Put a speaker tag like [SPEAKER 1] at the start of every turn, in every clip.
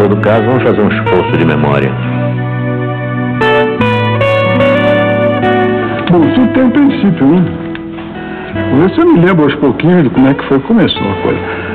[SPEAKER 1] todo caso, vamos fazer um esforço de memória.
[SPEAKER 2] Bom, tudo tem um princípio, né? Vamos ver se eu me lembro aos pouquinhos de como é que foi que começou a coisa.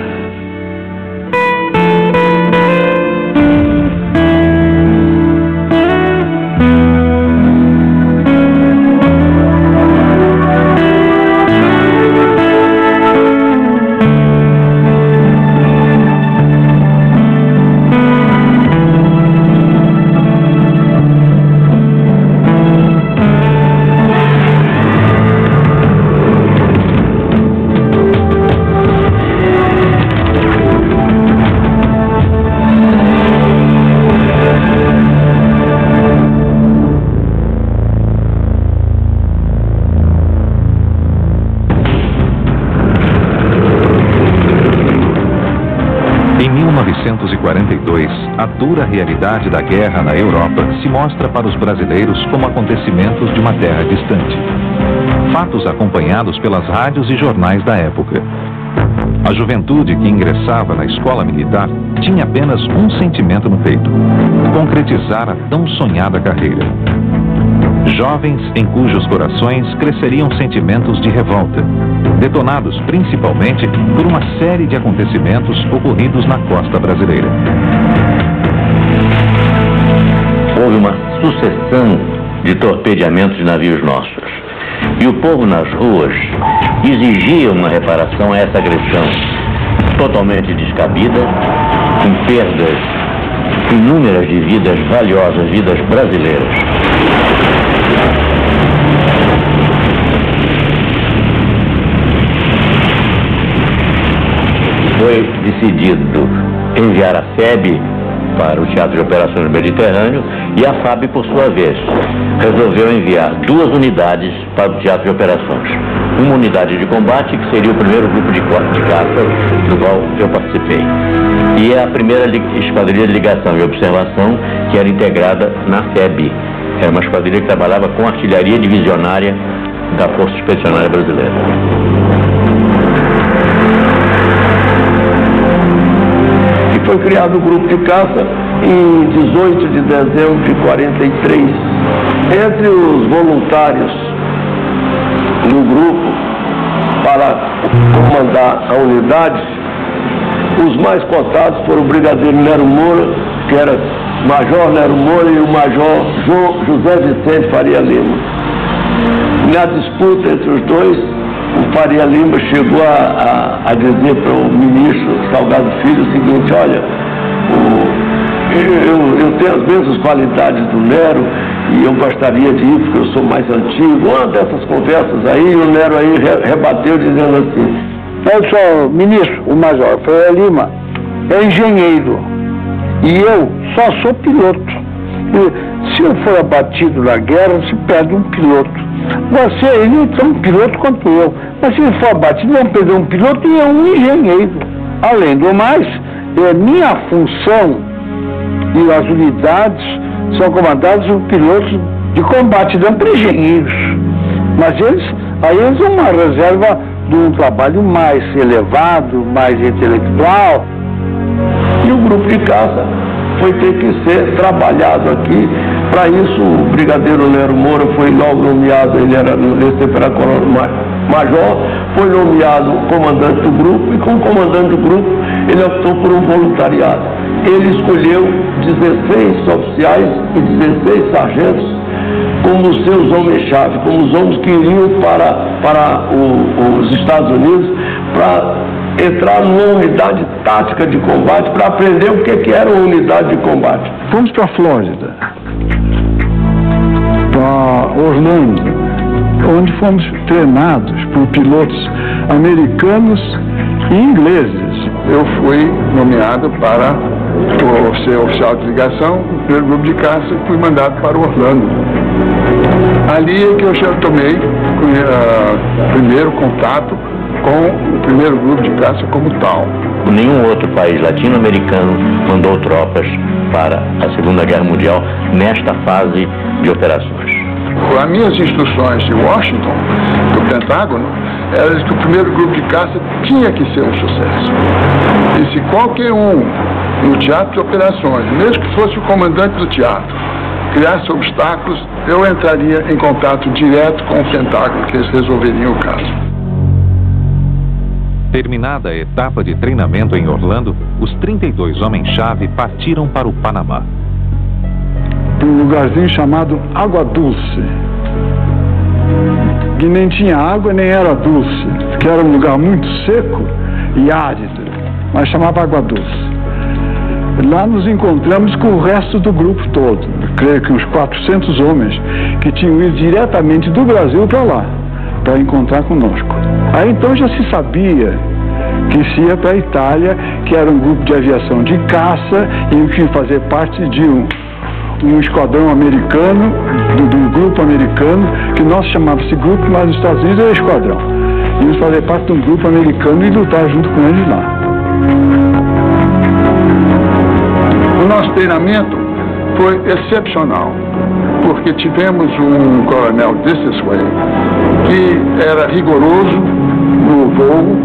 [SPEAKER 3] Em 1942, a dura realidade da guerra na Europa se mostra para os brasileiros como acontecimentos de uma terra distante. Fatos acompanhados pelas rádios e jornais da época. A juventude que ingressava na escola militar tinha apenas um sentimento no peito: concretizar a tão sonhada carreira. Jovens em cujos corações cresceriam sentimentos de revolta, detonados principalmente por uma série de acontecimentos ocorridos na costa brasileira.
[SPEAKER 1] Houve uma sucessão de torpedeamentos de navios nossos. E o povo nas ruas exigia uma reparação a essa agressão totalmente descabida, com perdas inúmeras de vidas valiosas, vidas brasileiras. Foi decidido enviar a FEB para o Teatro de Operações do Mediterrâneo e a FAB, por sua vez, resolveu enviar 2 unidades para o Teatro de Operações. Uma unidade de combate, que seria o primeiro grupo de caça do qual eu participei. E a primeira esquadrilha de ligação e observação, que era integrada na FEB. Era uma esquadrilha que trabalhava com artilharia divisionária da Força Expedicionária Brasileira.
[SPEAKER 4] Foi criado o grupo de caça em 18 de dezembro de 43. Entre os voluntários no grupo para comandar a unidade, os mais cotados foram o brigadeiro Nero Moura, que era Major Nero Moura, e o Major José Vicente Faria Lima. Na disputa entre os dois, o Faria Lima chegou a dizer para o ministro Salgado Filho o seguinte: olha, eu tenho as mesmas qualidades do Nero e eu gostaria de ir porque eu sou mais antigo. Uma dessas conversas aí, o Nero aí rebateu dizendo assim:
[SPEAKER 5] olha só, ministro, o Major Faria Lima é engenheiro e eu só sou piloto. E se eu for abatido na guerra, se perde um piloto. Você ele é tão piloto quanto eu. Mas se ele for abatido, vão perder um piloto e é um engenheiro. Além do mais, é minha função e as unidades são comandadas por pilotos de combate, não por engenheiros. Mas eles são uma reserva de um trabalho mais elevado, mais intelectual.
[SPEAKER 4] E o grupo de caça foi ter que ser trabalhado aqui. Para isso, o brigadeiro Nero Moura foi logo nomeado, ele era major, foi nomeado comandante do grupo, e como comandante do grupo, ele optou por um voluntariado. Ele escolheu 16 oficiais e 16 sargentos como seus homens-chave, como os homens que iriam para os Estados Unidos para entrar numa unidade tática de combate, para aprender o que era uma unidade de combate.
[SPEAKER 2] Fomos para a Flórida, para Orlando, onde fomos treinados por pilotos americanos e ingleses. Eu fui nomeado para ser oficial de ligação do primeiro grupo de caça e fui mandado para Orlando. Ali é que eu já tomei o primeiro contato com o primeiro grupo de caça como tal.
[SPEAKER 1] Nenhum outro país latino-americano mandou tropas para a Segunda Guerra Mundial nesta fase de operações.
[SPEAKER 2] As minhas instruções de Washington, do Pentágono, eram que o primeiro grupo de caça tinha que ser um sucesso. E se qualquer um no teatro de operações, mesmo que fosse o comandante do teatro, criasse obstáculos, eu entraria em contato direto com o Pentágono, que eles resolveriam o caso.
[SPEAKER 3] Terminada a etapa de treinamento em Orlando, os 32 homens-chave partiram para o Panamá.
[SPEAKER 2] Um lugarzinho chamado Água Dulce, que nem tinha água nem era dulce, que era um lugar muito seco e árido, mas chamava Água Dulce. Lá nos encontramos com o resto do grupo todo, creio que uns 400 homens que tinham ido diretamente do Brasil para lá, para encontrar conosco. Aí então já se sabia que se ia para a Itália, que era um grupo de aviação de caça e que ia fazer parte de um esquadrão americano, do grupo americano, que nós chamávamos de grupo, mas nos Estados Unidos era esquadrão. Íamos fazer parte de um grupo americano e lutar junto com eles lá. O nosso treinamento foi excepcional, porque tivemos um coronel This Way, que era rigoroso no voo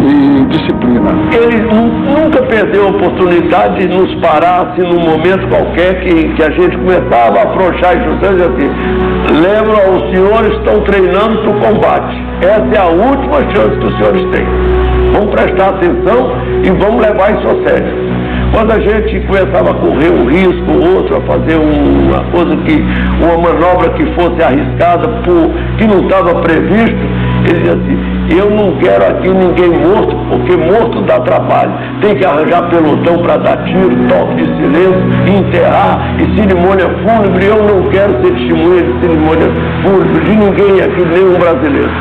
[SPEAKER 2] e disciplina.
[SPEAKER 4] Ele nunca perdeu a oportunidade de nos parar assim, num momento qualquer que a gente começava a afrouxar e dizer assim: lembram, os senhores estão treinando para o combate. Essa é a última chance que os senhores têm. Vamos prestar atenção e vamos levar isso a sério. Quando a gente começava a correr um risco, outro, a fazer uma coisa uma manobra que fosse arriscada, que não estava previsto, ele dizia assim: eu não quero aqui ninguém morto, porque morto dá trabalho. Tem que arranjar pelotão para dar tiro, toque de silêncio, enterrar e cerimônia fúnebre. Eu não quero ser testemunha de cerimônia fúnebre de ninguém aqui, nenhum brasileiro.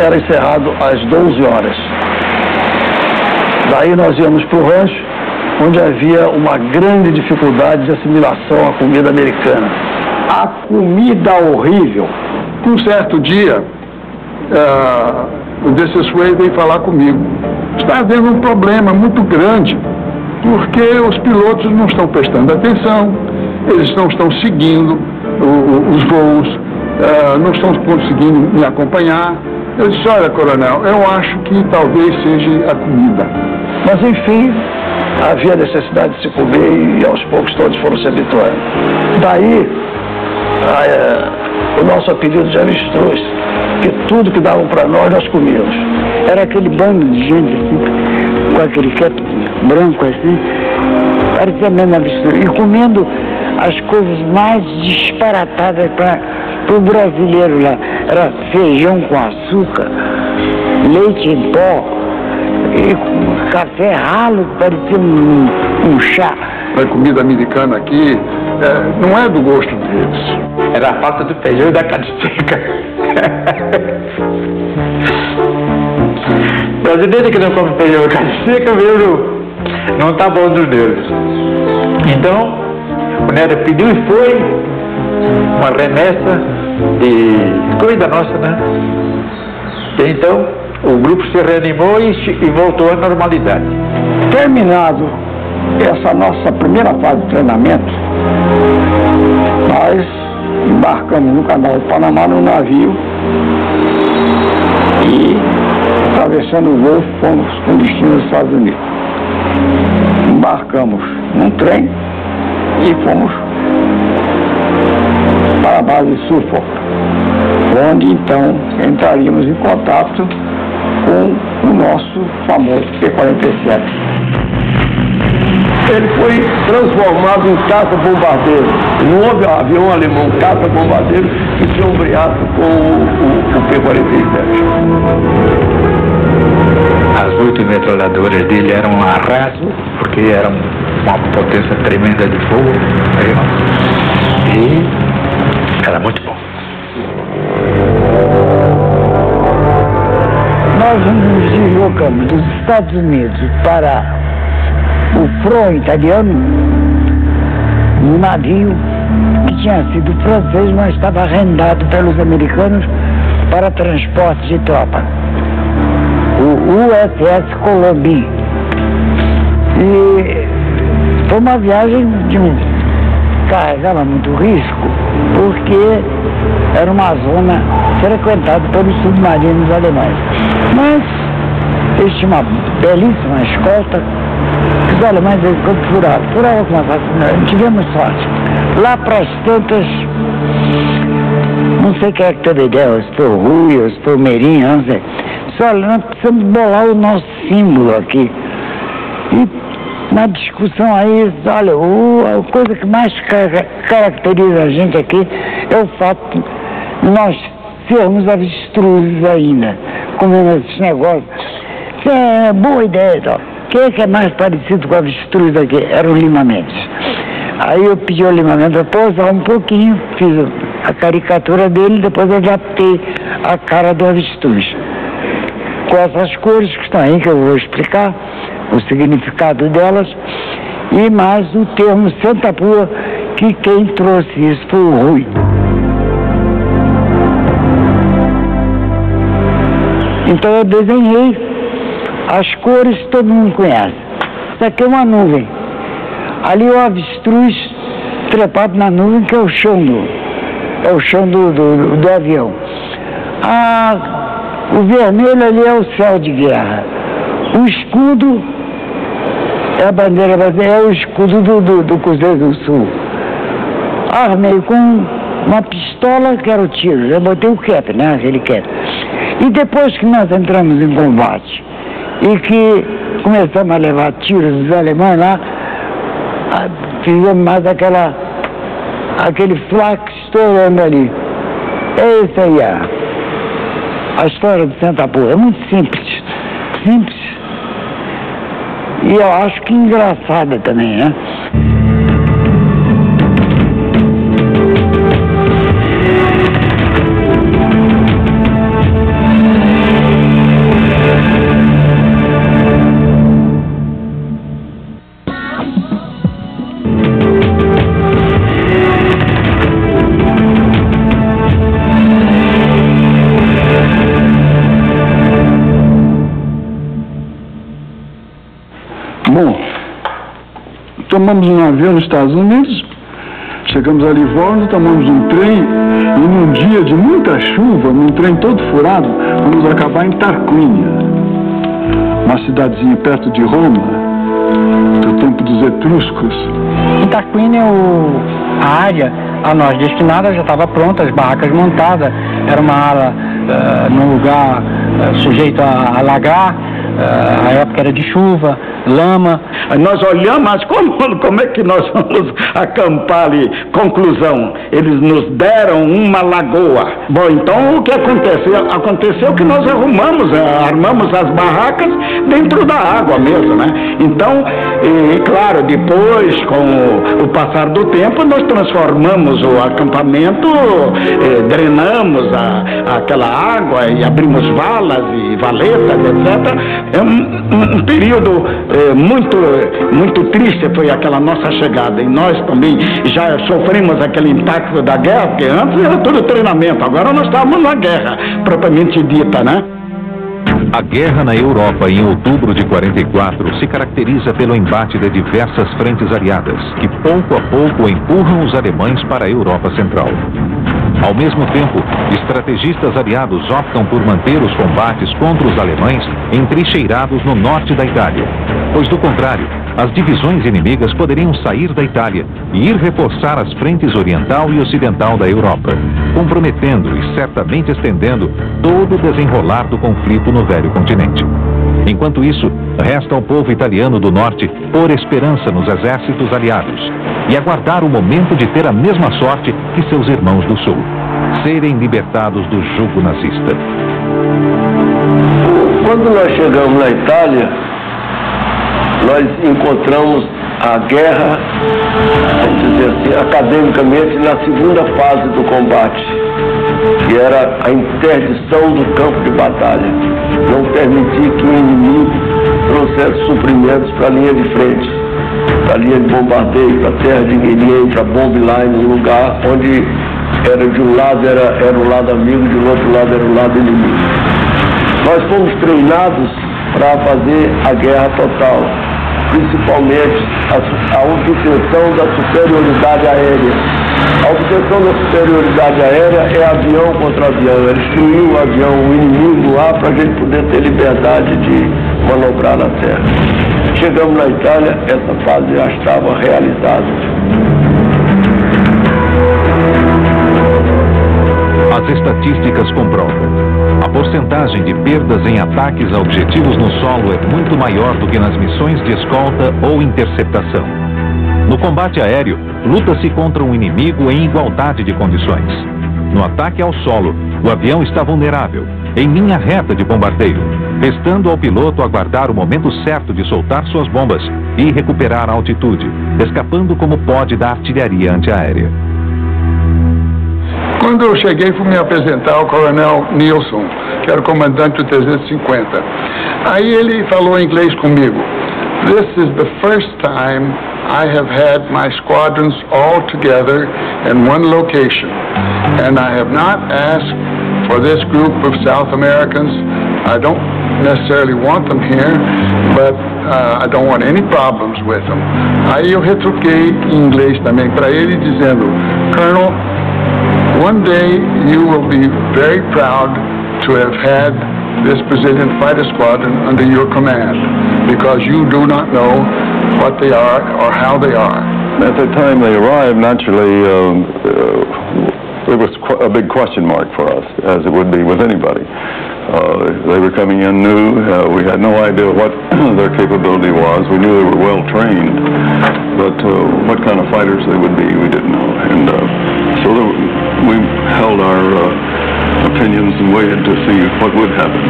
[SPEAKER 4] Era encerrado às 12 horas. Daí nós íamos para o rancho, onde havia uma grande dificuldade de assimilação à comida americana. A comida horrível.
[SPEAKER 2] Um certo dia, o This Way veio falar comigo. Está havendo um problema muito grande, porque os pilotos não estão prestando atenção, eles não estão seguindo os voos, não estão conseguindo me acompanhar. Eu disse: olha, coronel, eu acho que talvez seja a comida.
[SPEAKER 4] Mas, enfim, havia necessidade de se comer e aos poucos todos foram se habituando. Daí, o nosso apelido de avestruz, que tudo que davam para nós comíamos.
[SPEAKER 5] Era aquele bando de gente assim, com aquele cap branco assim, parecia mesmo avestruz, e comendo as coisas mais disparatadas para o brasileiro lá. Era feijão com açúcar, leite em pó, e café ralo, parecia um chá.
[SPEAKER 2] A comida americana aqui não é do gosto deles.
[SPEAKER 6] Era a falta do feijão e da carne seca. Brasileiro que não come feijão e carne seca, mesmo, não está bom dos deuses. Então, o Nery pediu e foi uma remessa de comida nossa, né? E então, o grupo se reanimou e voltou à normalidade.
[SPEAKER 5] Terminado essa nossa primeira fase de treinamento, nós embarcamos no canal do Panamá num navio e, atravessando o Golfo, fomos com destino aos Estados Unidos. Embarcamos num trem e fomos para a base de Suffolk, onde então entraríamos em contato com o nosso famoso P-47.
[SPEAKER 4] Ele foi transformado em caça-bombardeiro. Não houve avião alemão caça-bombardeiro que se ombreasse com o P-47.
[SPEAKER 6] As 8 metralhadoras dele eram um arraso, porque eram uma potência tremenda de fogo. E era muito bom.
[SPEAKER 5] Nós nos deslocamos dos Estados Unidos para o front italiano, num navio que tinha sido francês, mas estava arrendado pelos americanos para transporte de tropa. O USS Colombie. E foi uma viagem carregava muito risco, porque era uma zona frequentada pelos submarinos alemães. Mas eles tinham uma belíssima escolta, os alemães furavam com uma facilidade, tivemos sorte. Lá para as tantas, não sei quem é que teve ideia, se foi o Rui, ou se foi o Meirinho, não sei. Disse, olha, nós precisamos bolar o nosso símbolo aqui. E na discussão aí, olha, a coisa que mais caracteriza a gente aqui é o fato de nós sermos avestruzes ainda, comendo esses negócios. Isso é boa ideia e tal. Quem é que é mais parecido com avestruz aqui? Era o Lima Mendes. Aí eu pedi ao Lima Mendes para posar um pouquinho, fiz a caricatura dele, depois adaptei a cara do avestruz. Com essas cores que estão aí, que eu vou explicar o significado delas, e mais o termo Santa Pua, que quem trouxe isso foi o Rui. Então eu desenhei as cores que todo mundo conhece. Isso aqui é uma nuvem. Ali o avestruz trepado na nuvem, que é o chão do avião. O vermelho ali é o céu de guerra. O escudo é a bandeira brasileira, é o escudo do Cruzeiro do Sul. Armei com uma pistola, que era o tiro. Eu botei o cap, né? Aquele cap. E depois que nós entramos em combate e que começamos a levar tiros dos alemães lá, fizemos mais aquele flaco estourando ali. É isso aí, a história do Santa Pua. É muito simples. Simples. E eu acho que engraçada também, né?
[SPEAKER 2] Bom, tomamos um avião nos Estados Unidos, chegamos a Livorno, tomamos um trem e num dia de muita chuva, num trem todo furado, vamos acabar em Tarquínia, uma cidadezinha perto de Roma, do tempo dos etruscos.
[SPEAKER 7] Em Tarquínia, a área a nós destinada já estava pronta, as barracas montadas, era uma ala num lugar sujeito a alagar, a época era de chuva, lama.
[SPEAKER 4] Nós olhamos, mas como é que nós vamos acampar ali? Conclusão, eles nos deram uma lagoa. Bom, então o que aconteceu? Aconteceu que nós armamos as barracas dentro da água mesmo, né? Então, claro, depois, com o passar do tempo, nós transformamos o acampamento, drenamos aquela água e abrimos valas e valetas, etc. É um período muito triste foi aquela nossa chegada, e nós também já sofremos aquele impacto da guerra, porque antes era tudo treinamento, agora nós estávamos na guerra propriamente dita, né?
[SPEAKER 3] A guerra na Europa em outubro de 44 se caracteriza pelo embate de diversas frentes aliadas, que pouco a pouco empurram os alemães para a Europa Central. Ao mesmo tempo, estrategistas aliados optam por manter os combates contra os alemães entrincheirados no norte da Itália, pois do contrário, as divisões inimigas poderiam sair da Itália e ir reforçar as frentes oriental e ocidental da Europa, comprometendo e certamente estendendo todo o desenrolar do conflito no velho continente. Enquanto isso, resta ao povo italiano do norte pôr esperança nos exércitos aliados e aguardar o momento de ter a mesma sorte que seus irmãos do sul, serem libertados do jugo nazista.
[SPEAKER 4] Quando nós chegamos na Itália, nós encontramos a guerra, vamos dizer assim, academicamente, na segunda fase do combate, que era a interdição do campo de batalha. Não permitir que o inimigo trouxesse suprimentos para a linha de frente, para a linha de bombardeio, para a terra de guerrilha, para a bomb line, um lugar onde era de um lado era o lado amigo, de outro lado era o lado inimigo. Nós fomos treinados para fazer a guerra total. principalmente a obtenção da superioridade aérea. A obtenção da superioridade aérea é avião contra avião, é destruir o avião, o inimigo lá, para a gente poder ter liberdade de manobrar na terra. Chegamos na Itália, essa fase já estava realizada.
[SPEAKER 3] As estatísticas comprovam. A porcentagem de perdas em ataques a objetivos no solo é muito maior do que nas missões de escolta ou interceptação. No combate aéreo, luta-se contra um inimigo em igualdade de condições. No ataque ao solo, o avião está vulnerável, em linha reta de bombardeio, restando ao piloto aguardar o momento certo de soltar suas bombas e recuperar a altitude, escapando como pode da artilharia antiaérea.
[SPEAKER 2] Quando eu cheguei, fui me apresentar ao coronel Nilson, que era o comandante do 350. Aí ele falou em inglês comigo. This is the first time I have had my squadrons all together in one location. And I have not asked for this group of South Americans. I don't necessarily want them here, but I don't want any problems with them. Aí eu retruquei em inglês também para ele, dizendo, Colonel, one day you will be very proud to have had this Brazilian fighter squadron under your command, because you do not know what they are or how they are.
[SPEAKER 8] At the time they arrived, naturally, it was a big question mark for us, as it would be with anybody. They were coming in new. We had no idea what their capability was. We knew they were well trained, but what kind of fighters they would be, we didn't know. And so we held our opinions and waited to see what would happen.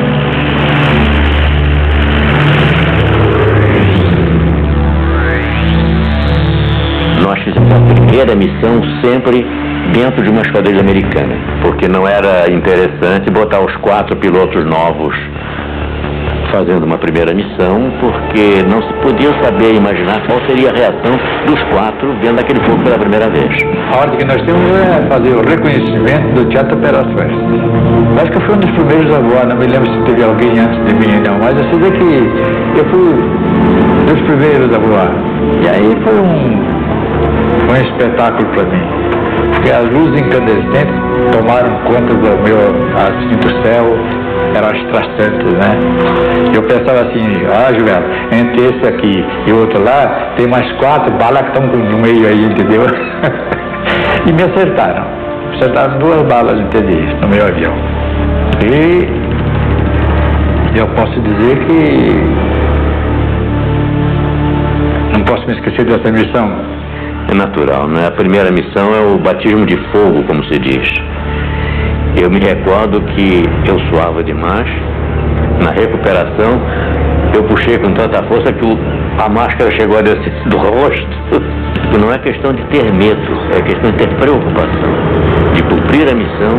[SPEAKER 1] Nós fizemos a primeira missão sempre dentro de uma esquadrilha americana, porque não era interessante botar os 4 pilotos novos fazendo uma primeira missão, porque não se podia saber imaginar qual seria a reação dos 4 vendo aquele fogo pela primeira vez.
[SPEAKER 6] A ordem que nós temos é fazer o reconhecimento do Teatro de Operações. Acho que eu fui um dos primeiros a voar, não me lembro se teve alguém antes de mim não, mas eu sei que eu fui dos primeiros a voar. E aí foi um espetáculo para mim, porque as luzes incandescentes tomaram conta do meu do céu, eram astrastantes, né? Eu pensava assim, Gilberto, entre esse aqui e o outro lá, tem mais 4 balas que estão no meio aí, entendeu? E me acertaram. Acertaram 2 balas, entendi, no meu avião. E eu posso dizer que não posso me esquecer dessa missão.
[SPEAKER 1] É natural, né? A primeira missão é o batismo de fogo, como se diz. Eu me recordo que eu suava demais. Na recuperação, eu puxei com tanta força que a máscara chegou a descer do rosto. Não é questão de ter medo, é questão de ter preocupação, de cumprir a missão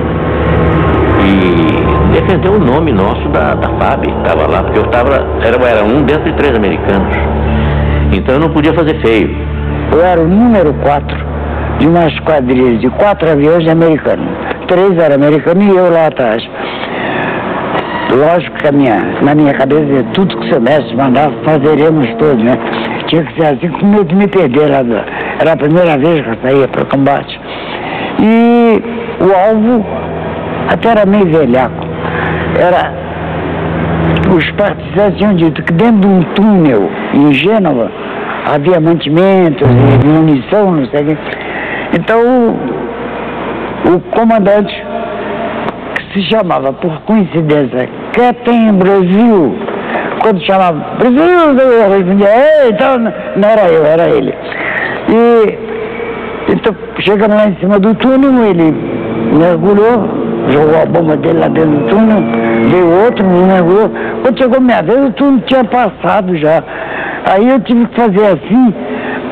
[SPEAKER 1] e defender o nome nosso da FAB. Estava lá, porque eu era um dentro de 3 americanos. Então eu não podia fazer feio.
[SPEAKER 5] Eu era o número 4 de uma esquadrilha de 4 aviões americanos. 3 eram americanos e eu lá atrás. Lógico que na minha cabeça, tudo que o seu mestre mandava, fazeremos todos, né? Tinha que ser assim, com medo de me perder lá. Era a primeira vez que eu saía para o combate. E o alvo até era meio velhaco. Os partizantes tinham dito que dentro de um túnel em Gênova havia mantimentos e munição, não sei o quê. Então o comandante, que se chamava por coincidência Capitão Brasil, quando chamava Brasil, eu respondia, então não era eu, era ele. E então chegando lá em cima do túnel, ele mergulhou, jogou a bomba dele lá dentro do túnel, veio outro, me mergulhou. Quando chegou a minha vez, o túnel tinha passado já. Aí eu tive que fazer assim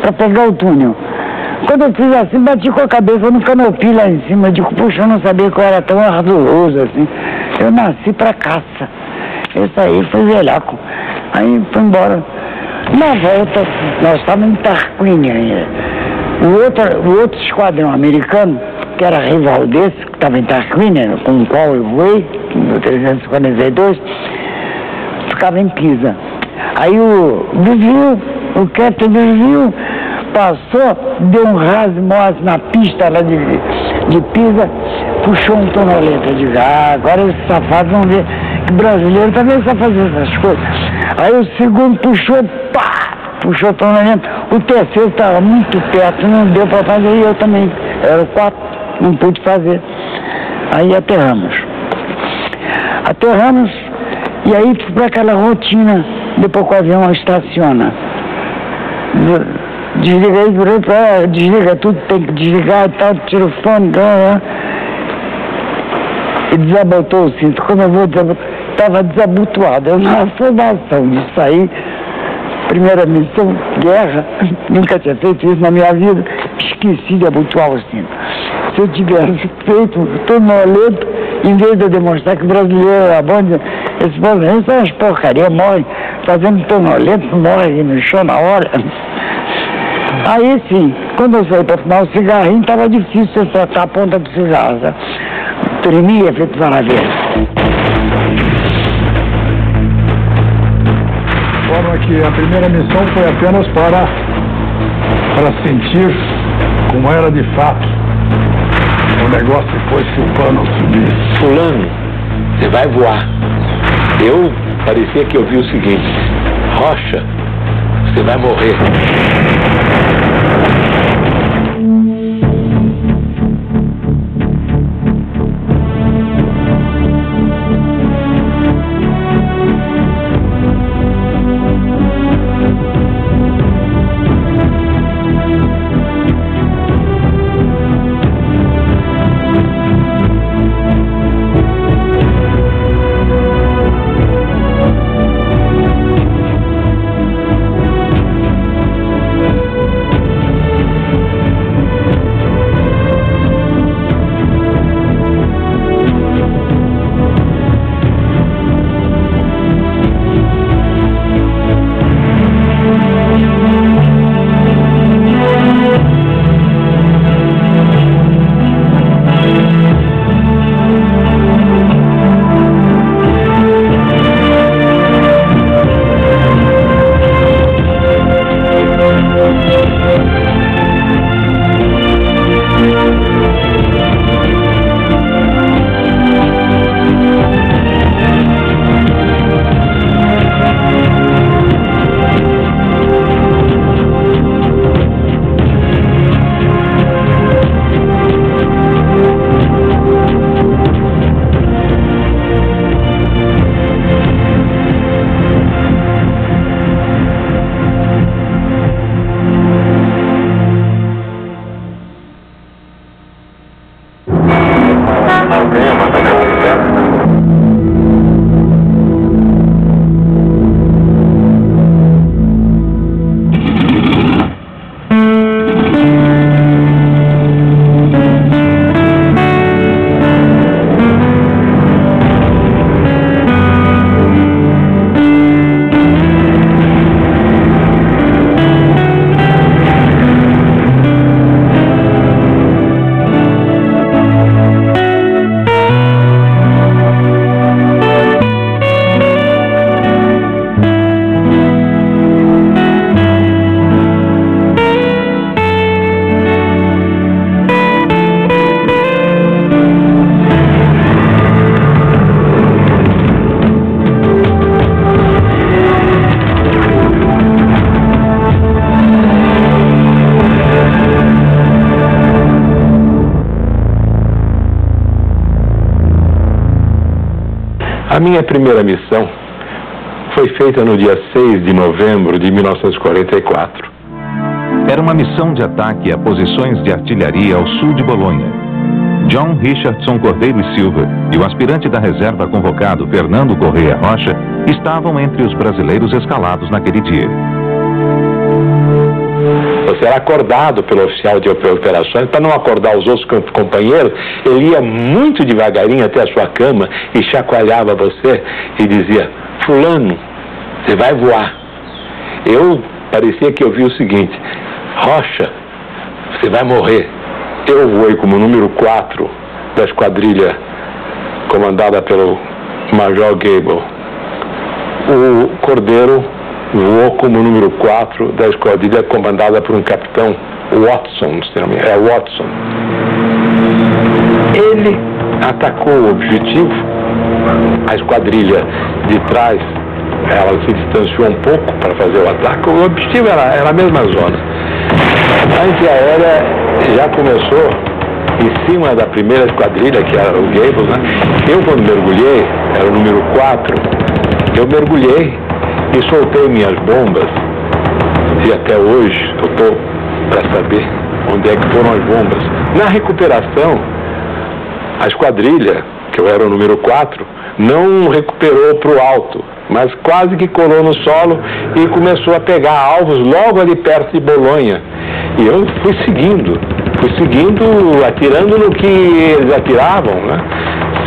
[SPEAKER 5] para pegar o túnel. Quando eu fiz assim, bati com a cabeça no canopy lá em cima. Eu digo, puxa, eu não sabia que eu era tão arduroso assim. Eu nasci pra caça. Esse aí foi velhaco. Aí foi embora. Na volta, nós estávamos em Tarquínia ainda. O outro esquadrão americano, que era rival desse, que estava em Tarquínia, com o qual eu voei, no 342, ficava em Pisa. Aí o desvio, o capitão desvio, passou, deu um rasmose na pista lá de Pisa, puxou um tonoleta. Eu digo, agora esses safados vão ver que brasileiro também sabe fazer essas coisas. Aí o segundo puxou, pá, puxou o tonoleta. O terceiro estava muito perto, não deu para fazer, e eu também, era o 4, não pude fazer. Aí aterramos, e aí para aquela rotina, depois que o avião estaciona. Desliga tudo, tem que desligar e tal, tira o fone, e desabotou o cinto. Quando eu vou desabotar, estava desabotoado. Eu, na formação de sair, primeira missão, guerra, nunca tinha feito isso na minha vida, esqueci de abotoar o cinto. Se eu tivesse feito tonoleta, em vez de eu demonstrar que o brasileiro era bom, esse brasileiro são umas porcarias, morre fazendo tonoleta, morre no chão na hora. Aí sim, quando eu saí para fumar o cigarrinho, estava difícil eu trocar a ponta do cigarro, sabe? Tremia feito paradeiro.
[SPEAKER 2] De forma que a primeira missão foi apenas para sentir como era de fato o negócio depois que o pano subisse.
[SPEAKER 9] Fulano, você vai voar. Eu parecia que eu vi o seguinte: Rocha, você vai morrer. A minha primeira missão foi feita no dia 6 de novembro de 1944.
[SPEAKER 3] Era uma missão de ataque a posições de artilharia ao sul de Bolonha. John Richardson Cordeiro e Silva e o aspirante da reserva convocado Fernando Correia Rocha estavam entre os brasileiros escalados naquele dia.
[SPEAKER 9] Você era acordado pelo oficial de operações. Para não acordar os outros companheiros, ele ia muito devagarinho até a sua cama e chacoalhava você e dizia: fulano, você vai voar. Eu parecia que eu vi o seguinte: Rocha, você vai morrer. Eu voei como número 4 da esquadrilha comandada pelo Major Gable. O Cordeiro voou como número 4 da esquadrilha comandada por um capitão Watson, Watson. Ele atacou o objetivo, a esquadrilha de trás, ela se distanciou um pouco para fazer o ataque. O objetivo era a mesma zona. A antiaérea já começou em cima da primeira esquadrilha, que era o Goebbels, né? Eu, quando mergulhei, era o número 4, eu mergulhei e soltei minhas bombas, e até hoje eu estou para saber onde é que foram as bombas. Na recuperação, a esquadrilha, que eu era o número 4, não recuperou para o alto, mas quase que colou no solo e começou a pegar alvos logo ali perto de Bolonha. E eu fui seguindo, atirando no que eles atiravam, né?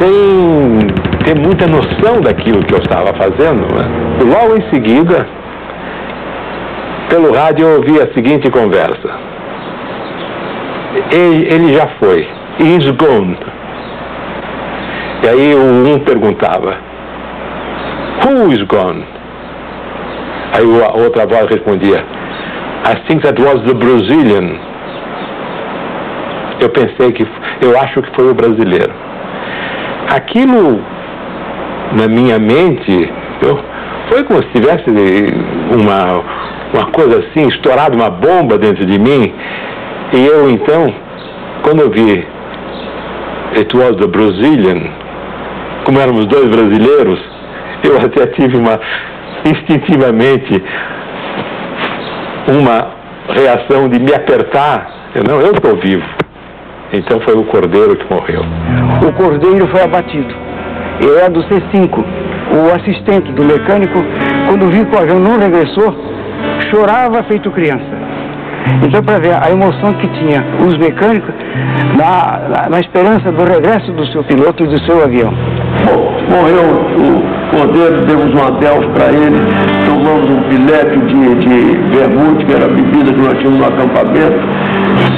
[SPEAKER 9] Sem ter muita noção daquilo que eu estava fazendo, né? Logo em seguida, pelo rádio eu ouvi a seguinte conversa: ele já foi, he's gone. E aí um perguntava, who is gone? Aí a outra voz respondia, I think that was the Brazilian. Eu acho que foi o brasileiro. Aquilo na minha mente foi como se tivesse uma coisa assim, estourado uma bomba dentro de mim. E eu então, quando eu vi it was the Brazilian, como éramos dois brasileiros, eu até tive instintivamente uma reação de me apertar. Eu estou vivo. Então foi o Cordeiro que morreu.
[SPEAKER 5] O Cordeiro foi abatido. Eu era do C5. O assistente do mecânico, quando viu que o avião não regressou, chorava feito criança. Então, para ver a emoção que tinha os mecânicos na esperança do regresso do seu piloto e do seu avião.
[SPEAKER 4] Bom, morreu o Cordeiro, demos um adeus para ele, tomamos um pilepe de vermute, que era a bebida que nós tínhamos no acampamento,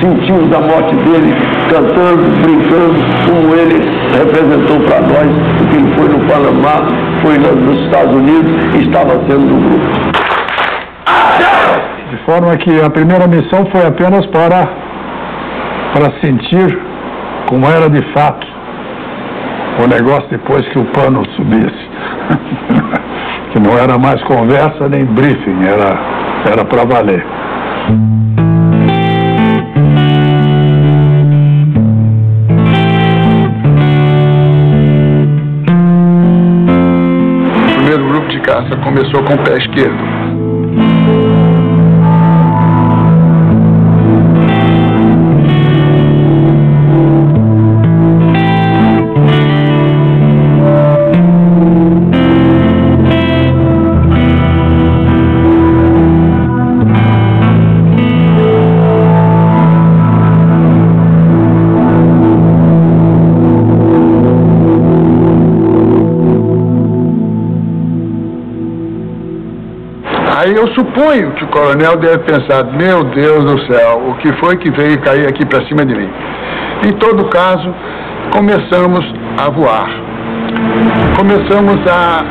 [SPEAKER 4] sentimos a morte dele, cantando, brincando, como ele representou para nós, porque ele foi no Panamá, foi nos Estados Unidos e estava sendo do grupo.
[SPEAKER 2] De forma que a primeira missão foi apenas para sentir como era de fato o negócio depois que o pano subisse. Que não era mais conversa nem briefing, era para valer. O primeiro grupo de caça começou com o pé esquerdo. Aí eu suponho que o coronel deve pensar, meu Deus do céu, o que foi que veio cair aqui para cima de mim? Em todo caso, começamos a voar. Começamos a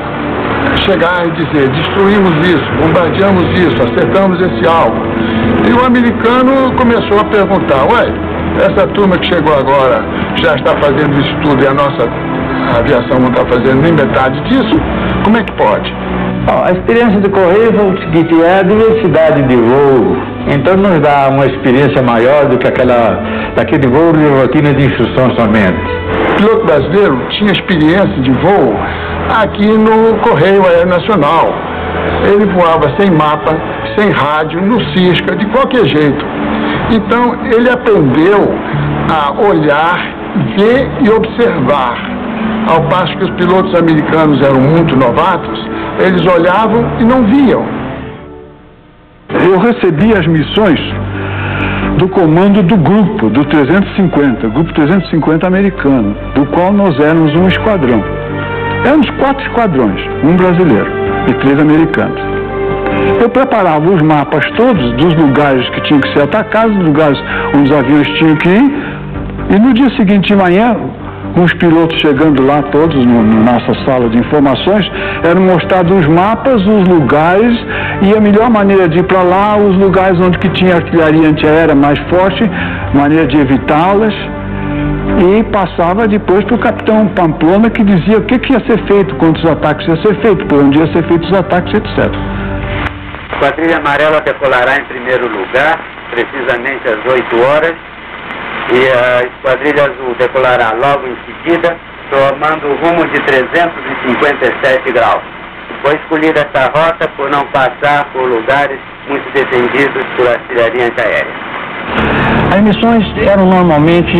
[SPEAKER 2] chegar e dizer, destruímos isso, bombardeamos isso, acertamos esse alvo. E o americano começou a perguntar, ué, essa turma que chegou agora já está fazendo isso tudo e a nossa aviação não está fazendo nem metade disso? Como é que pode?
[SPEAKER 6] A experiência de correio foi o seguinte, é a diversidade de voo, então nos dá uma experiência maior do que daquele voo de rotina de instrução somente.
[SPEAKER 2] O piloto brasileiro tinha experiência de voo aqui no Correio Aéreo Nacional. Ele voava sem mapa, sem rádio, no Cisca, de qualquer jeito. Então ele aprendeu a olhar, ver e observar. Ao passo que os pilotos americanos eram muito novatos, eles olhavam e não viam. Eu recebi as missões do comando do grupo, do 350, grupo 350 americano, do qual nós éramos um esquadrão. Éramos 4 esquadrões, um brasileiro e 3 americanos. Eu preparava os mapas todos dos lugares que tinham que ser atacados, dos lugares onde os aviões tinham que ir, e no dia seguinte de manhã, com os pilotos chegando lá todos na nossa sala de informações, eram mostrados os mapas, os lugares e a melhor maneira de ir para lá, os lugares onde que tinha artilharia antiaérea mais forte, maneira de evitá-las. E passava depois para o capitão Pamplona, que dizia o que ia ser feito, quantos ataques ia ser feito, por onde ia ser feitos os ataques, etc.
[SPEAKER 10] A Esquadrilha Amarela decolará em primeiro lugar, precisamente às 8 horas, e a Esquadrilha Azul decolará logo em seguida, tomando o rumo de 357 graus. Foi escolhida essa rota por não passar por lugares muito defendidos por artilharia antiaérea.
[SPEAKER 7] As missões eram normalmente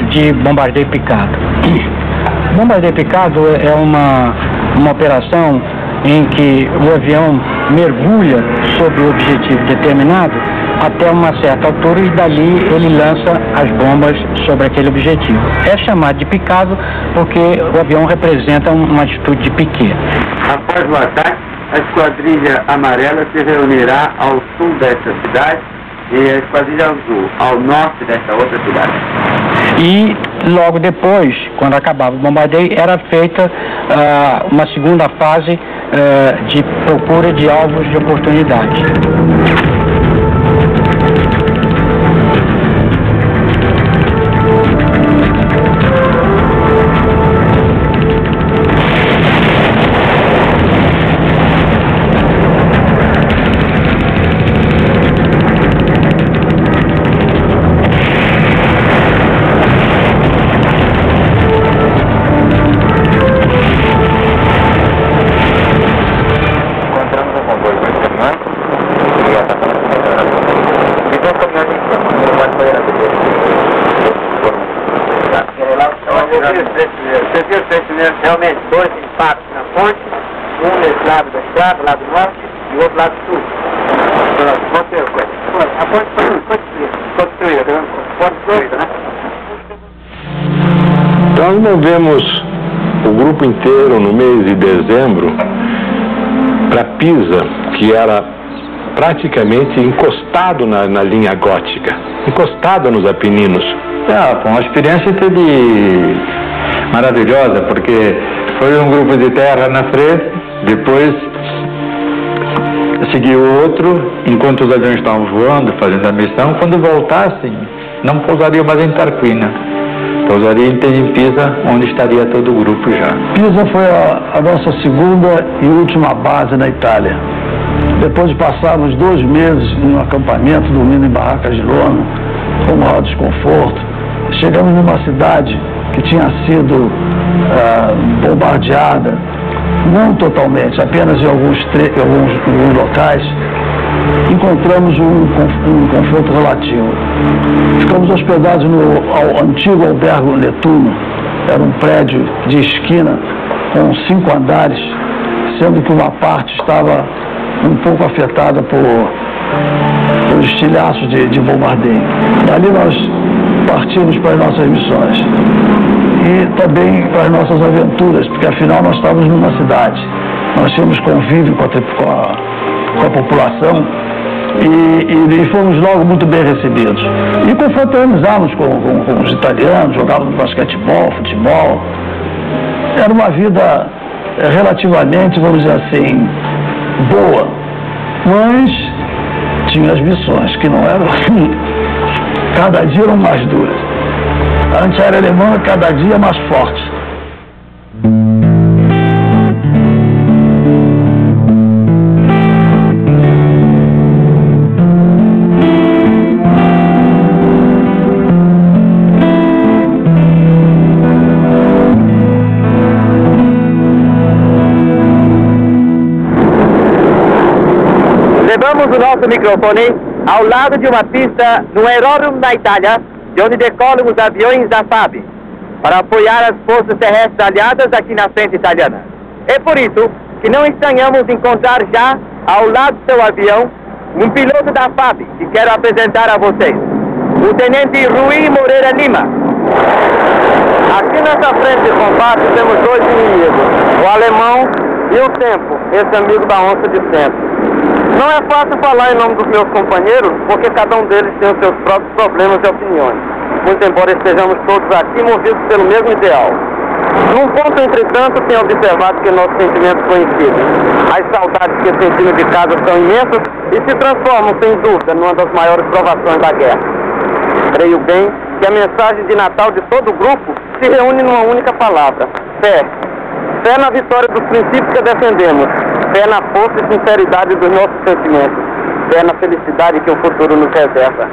[SPEAKER 7] de bombardeio picado. Bombardeio picado é uma operação em que o avião mergulha sobre o objetivo determinado até uma certa altura e dali ele lança as bombas sobre aquele objetivo. É chamado de picado porque o avião representa uma atitude de piquet.
[SPEAKER 10] Após o ataque, a Esquadrilha Amarela se reunirá ao sul desta cidade e a Esquadrilha Azul ao norte desta outra cidade.
[SPEAKER 7] E logo depois, quando acabava o bombardeio, era feita uma segunda fase de procura de alvos de oportunidade.
[SPEAKER 10] Realmente, dois impactos na ponte, um nesse lado da estrada, lado norte, e o outro lado sul. A ponte foi destruída, né?
[SPEAKER 9] Nós movemos o grupo inteiro no mês de dezembro para Pisa, que era praticamente encostado na linha gótica, encostado nos Apeninos.
[SPEAKER 6] Foi uma experiência maravilhosa, porque foi um grupo de terra na frente, depois seguiu outro, enquanto os aviões estavam voando, fazendo a missão. Quando voltassem, não pousariam mais em Tarquina, pousariam em Pisa, onde estaria todo o grupo já.
[SPEAKER 5] Pisa foi a nossa segunda e última base na Itália. Depois de passarmos 2 meses em um acampamento, dormindo em barracas de lona, com maior desconforto, chegamos numa cidade que tinha sido bombardeada, não totalmente, apenas em alguns locais. Encontramos um conforto relativo. Ficamos hospedados ao antigo albergue Netuno. Era um prédio de esquina com 5 andares, sendo que uma parte estava um pouco afetada por estilhaços de bombardeio. Dali nós partimos para as nossas missões e também para as nossas aventuras, porque afinal nós estávamos numa cidade, nós tínhamos convívio com a população e fomos logo muito bem recebidos. E confraternizávamos com os italianos, jogávamos basquetebol, futebol. Era uma vida relativamente, vamos dizer assim, boa, mas tinha as missões que não eram assim. Cada dia eram mais duras. A antiaérea alemã cada dia mais forte.
[SPEAKER 10] Levamos o nosso microfone ao lado de uma pista no aeródromo na Itália, de onde decolam os aviões da FAB, para apoiar as forças terrestres aliadas aqui na frente italiana. É por isso que não estranhamos encontrar já, ao lado do seu avião, um piloto da FAB, que quero apresentar a vocês, o Tenente Rui Moreira Lima. Aqui nessa frente de combate temos 2 inimigos, o alemão e o Tempo, esse amigo da onça de centro. Não é fácil falar em nome dos meus companheiros, porque cada um deles tem os seus próprios problemas e opiniões. muito embora estejamos todos aqui movidos pelo mesmo ideal. Num ponto, entretanto, tenho observado que nossos sentimentos coincidem. As saudades que sentimos de casa são imensas e se transformam, sem dúvida, numa das maiores provações da guerra. Creio bem que a mensagem de Natal de todo o grupo se reúne numa única palavra: fé. Fé na vitória dos princípios que defendemos. Fé na força e sinceridade dos nossos sentimentos. Fé na felicidade que o futuro nos reserva.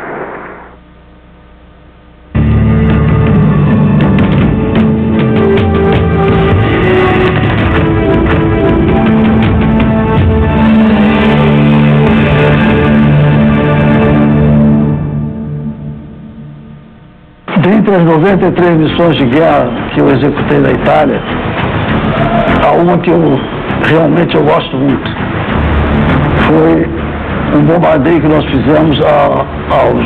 [SPEAKER 5] Dentre as 93 missões de guerra que eu executei na Itália, há uma que realmente eu gosto muito. Foi um bombardeio que nós fizemos aos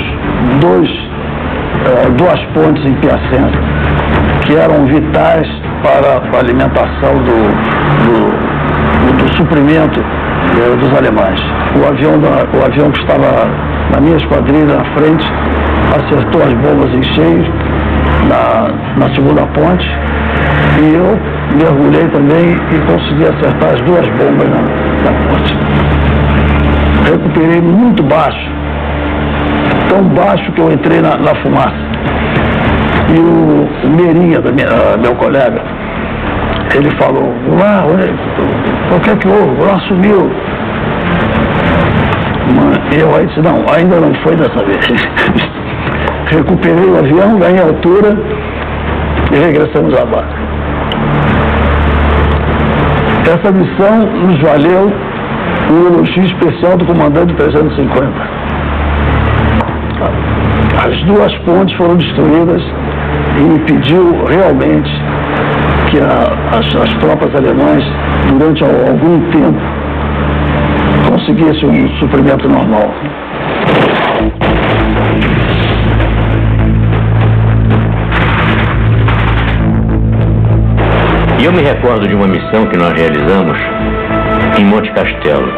[SPEAKER 5] duas pontes em Piacenza, que eram vitais para a alimentação do suprimento dos alemães. O avião que estava na minha esquadrilha na frente acertou as bombas em cheio na segunda ponte, e eu mergulhei também e consegui acertar as duas bombas na ponte. Recuperei muito baixo, tão baixo que eu entrei na fumaça. E o Meirinha, meu colega, ele falou: o que é que houve? Lá sumiu. Eu aí disse: não, ainda não foi dessa vez. Recuperei o avião, ganhei altura e regressamos à base. Essa missão nos valeu um elogio especial do comandante 350. As duas pontes foram destruídas e impediu realmente que as tropas alemãs, durante algum tempo, conseguissem um suprimento normal.
[SPEAKER 1] E eu me recordo de uma missão que nós realizamos em Monte Castelo.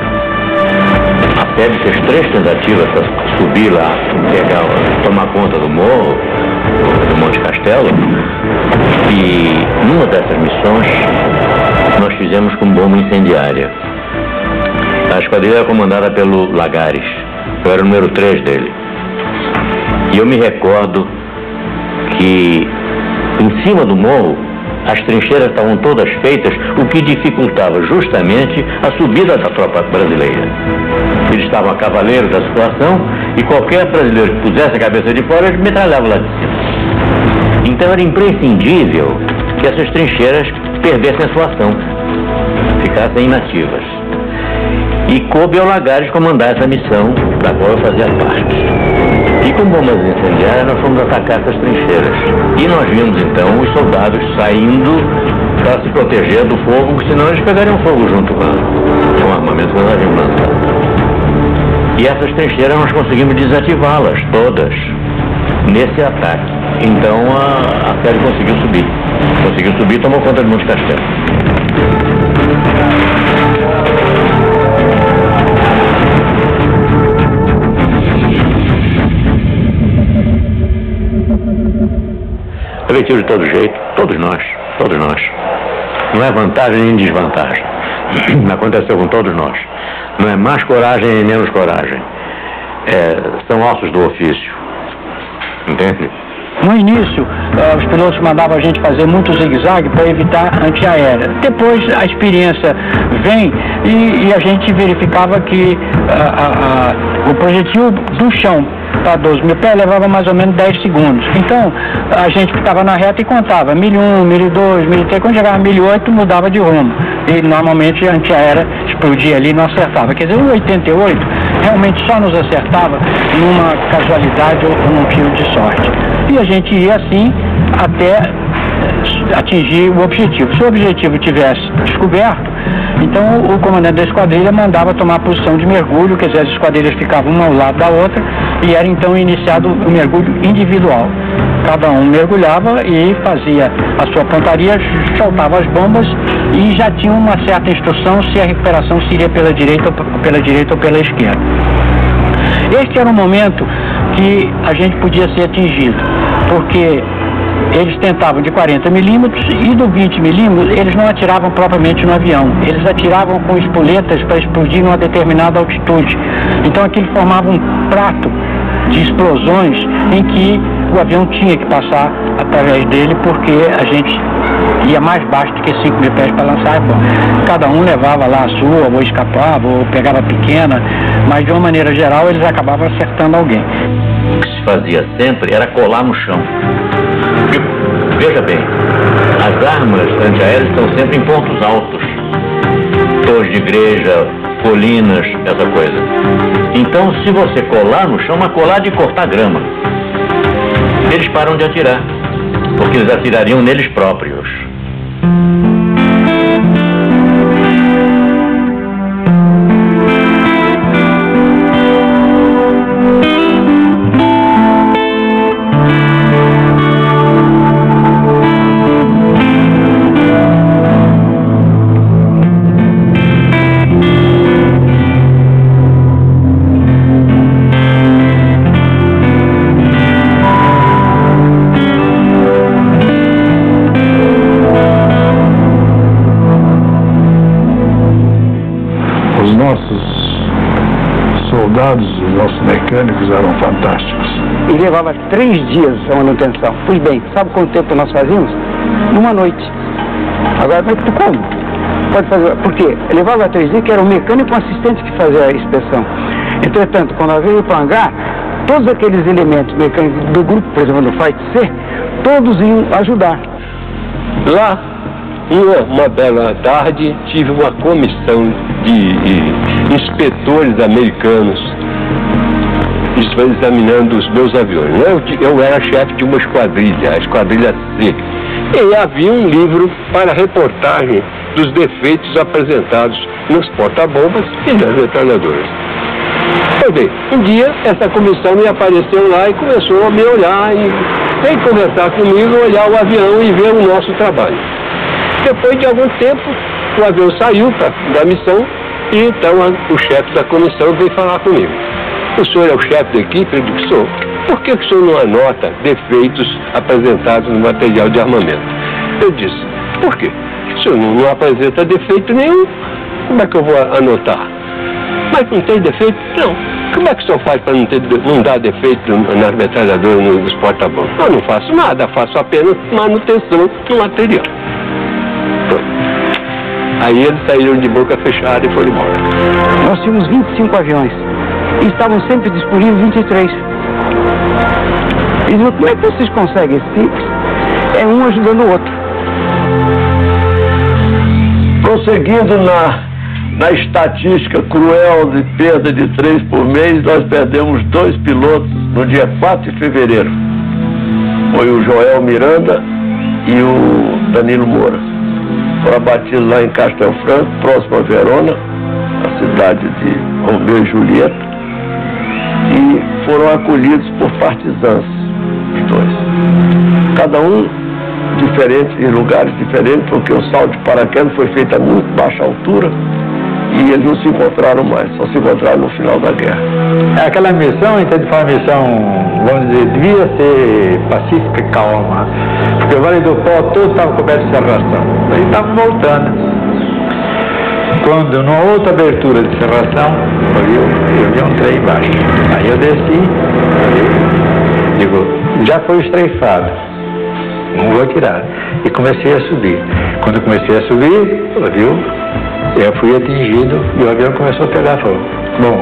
[SPEAKER 1] A FEB fez 3 tentativas para subir lá, tomar conta do morro, do Monte Castelo, e numa dessas missões nós fizemos com bomba incendiária. A esquadrilha era comandada pelo Lagares, eu era o número 3 dele. E eu me recordo que em cima do morro as trincheiras estavam todas feitas, o que dificultava justamente a subida da tropa brasileira. Eles estavam a cavaleiro da situação e qualquer brasileiro que pusesse a cabeça de fora, eles metralhavam lá de cima. Então era imprescindível que essas trincheiras perdessem a sua ação, ficassem inativas. E coube ao Lagares comandar essa missão, da qual eu fazia parte. E com bombas incendiárias nós fomos atacar essas trincheiras. E nós vimos então os soldados saindo para se proteger do fogo, porque senão eles pegariam fogo junto com o armamento que nós havíamos lançado. E essas trincheiras nós conseguimos desativá-las todas nesse ataque. Então a FEB conseguiu subir. Conseguiu subir e tomou conta de Monte Castelo. Objetivo de todo jeito, todos nós. Não é vantagem nem desvantagem. Aconteceu com todos nós. Não é mais coragem nem menos coragem. São ossos do ofício. Entende?
[SPEAKER 7] No início, os pilotos mandavam a gente fazer muito zigue-zague para evitar antiaérea. Depois a experiência vem e a gente verificava que o projetil do chão para 12 mil pés levava mais ou menos 10 segundos. Então, a gente ficava na reta e contava 1001, 1002, 1003, quando chegava a 1008 mudava de rumo. E normalmente a antiaérea explodia ali e não acertava. Quer dizer, o 88 realmente só nos acertava numa casualidade ou num tiro de sorte. E a gente ia assim até atingir o objetivo. Se o objetivo tivesse descoberto, então o comandante da esquadrilha mandava tomar posição de mergulho, quer dizer, as esquadrilhas ficavam uma ao lado da outra e era então iniciado o mergulho individual. Cada um mergulhava e fazia a sua pontaria, soltava as bombas e já tinha uma certa instrução se a recuperação seria pela direita ou pela esquerda. Este era o momento que a gente podia ser atingido. porque eles tentavam de 40 milímetros e do 20 milímetros eles não atiravam propriamente no avião, eles atiravam com espoletas para explodir numa determinada altitude. Então aquilo formava um prato de explosões em que o avião tinha que passar através dele, porque a gente ia mais baixo do que 5.000 pés para lançar a bomba. Cada um levava lá a sua, ou escapava, ou pegava a pequena, mas de uma maneira geral eles acabavam acertando alguém.
[SPEAKER 1] O que se fazia sempre era colar no chão. Veja bem, as armas antiaéreas estão sempre em pontos altos, torres de igreja, colinas, essa coisa. Então, se você colar no chão, mas colar de cortar grama, eles param de atirar, porque eles atirariam neles próprios.
[SPEAKER 2] Os nossos mecânicos eram fantásticos.
[SPEAKER 5] E levava 3 dias a manutenção. Pois bem, sabe quanto tempo nós fazíamos? Numa noite. Agora, como? Pode fazer. Por quê? Levava 3 dias, que era o mecânico e o assistente que fazia a inspeção. Entretanto, quando nós veio para o hangar, todos aqueles elementos mecânicos do grupo, por exemplo, do Fight C, todos iam ajudar.
[SPEAKER 11] Lá, uma bela tarde, tive uma comissão de inspetores americanos examinando os meus aviões. Eu era chefe de uma esquadrilha, a esquadrilha C, e havia um livro para reportagem dos defeitos apresentados nos porta-bombas e nas metralhadoras. Pois bem, um dia essa comissão me apareceu lá e começou a me olhar e sem conversar comigo, olhar o avião e ver o nosso trabalho. Depois de algum tempo, o avião saiu da missão e então o chefe da comissão veio falar comigo. O senhor é o chefe da equipe? Eu disse, sou. Por que o senhor não anota defeitos apresentados no material de armamento? Eu disse, por quê? O senhor não apresenta defeito nenhum. Como é que eu vou anotar? Mas não tem defeito? Não. Como é que o senhor faz para não dar defeito nas metralhadoras, nos porta-bombas? Eu não faço nada, faço apenas manutenção do material. Aí eles saíram de boca fechada e foram embora.
[SPEAKER 5] Nós tínhamos 25 aviões e estavam sempre disponíveis 23. E como é que vocês conseguem isso? Simples. É um ajudando o outro.
[SPEAKER 4] Prosseguindo na estatística cruel de perda de 3 por mês, nós perdemos 2 pilotos no dia 4 de fevereiro. Foi o Joel Miranda e o Danilo Moura. Foram abatidos lá em Castel Franco, próximo a Verona, a cidade de Romeu e Julieta, e foram acolhidos por partisãs, os dois. Cada um diferente, em lugares diferentes, porque o salto de paraquedas foi feito a muito baixa altura e eles não se encontraram mais, só se encontraram no final da guerra.
[SPEAKER 6] Aquela missão, então, foi uma missão, vamos dizer, devia ser pacífica e calma, porque o Vale do Pó todo estava coberto de serração. Aí estavam voltando. Quando, numa outra abertura de serração, eu vi um trem embaixo. Aí eu desci, digo, já foi estreifado, não vou tirar. E comecei a subir. Quando eu comecei a subir, eu fui atingido e o avião começou a pegar fogo. Bom,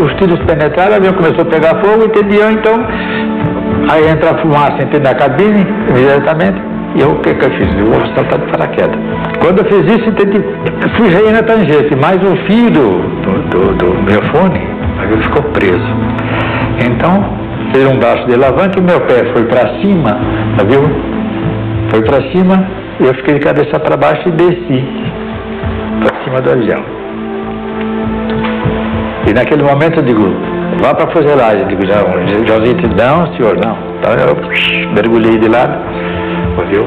[SPEAKER 6] os tiros penetraram, o avião começou a pegar fogo, entendeu? Então, aí entra a fumaça, entendeu? Na cabine, imediatamente. E eu, o que eu fiz? Eu vou saltar de paraquedas. Quando eu fiz isso, entendi, fui reir na tangente, mas o fio do meu fone, ele ficou preso. Então, fez um braço de alavanca e meu pé foi para cima, viu? Foi para cima, e eu fiquei de cabeça para baixo e desci para cima do avião. E naquele momento eu digo, vá para a fuselagem. Eu digo, Joãozinho disse, não, senhor, não. Então eu mergulhei de lado, viu?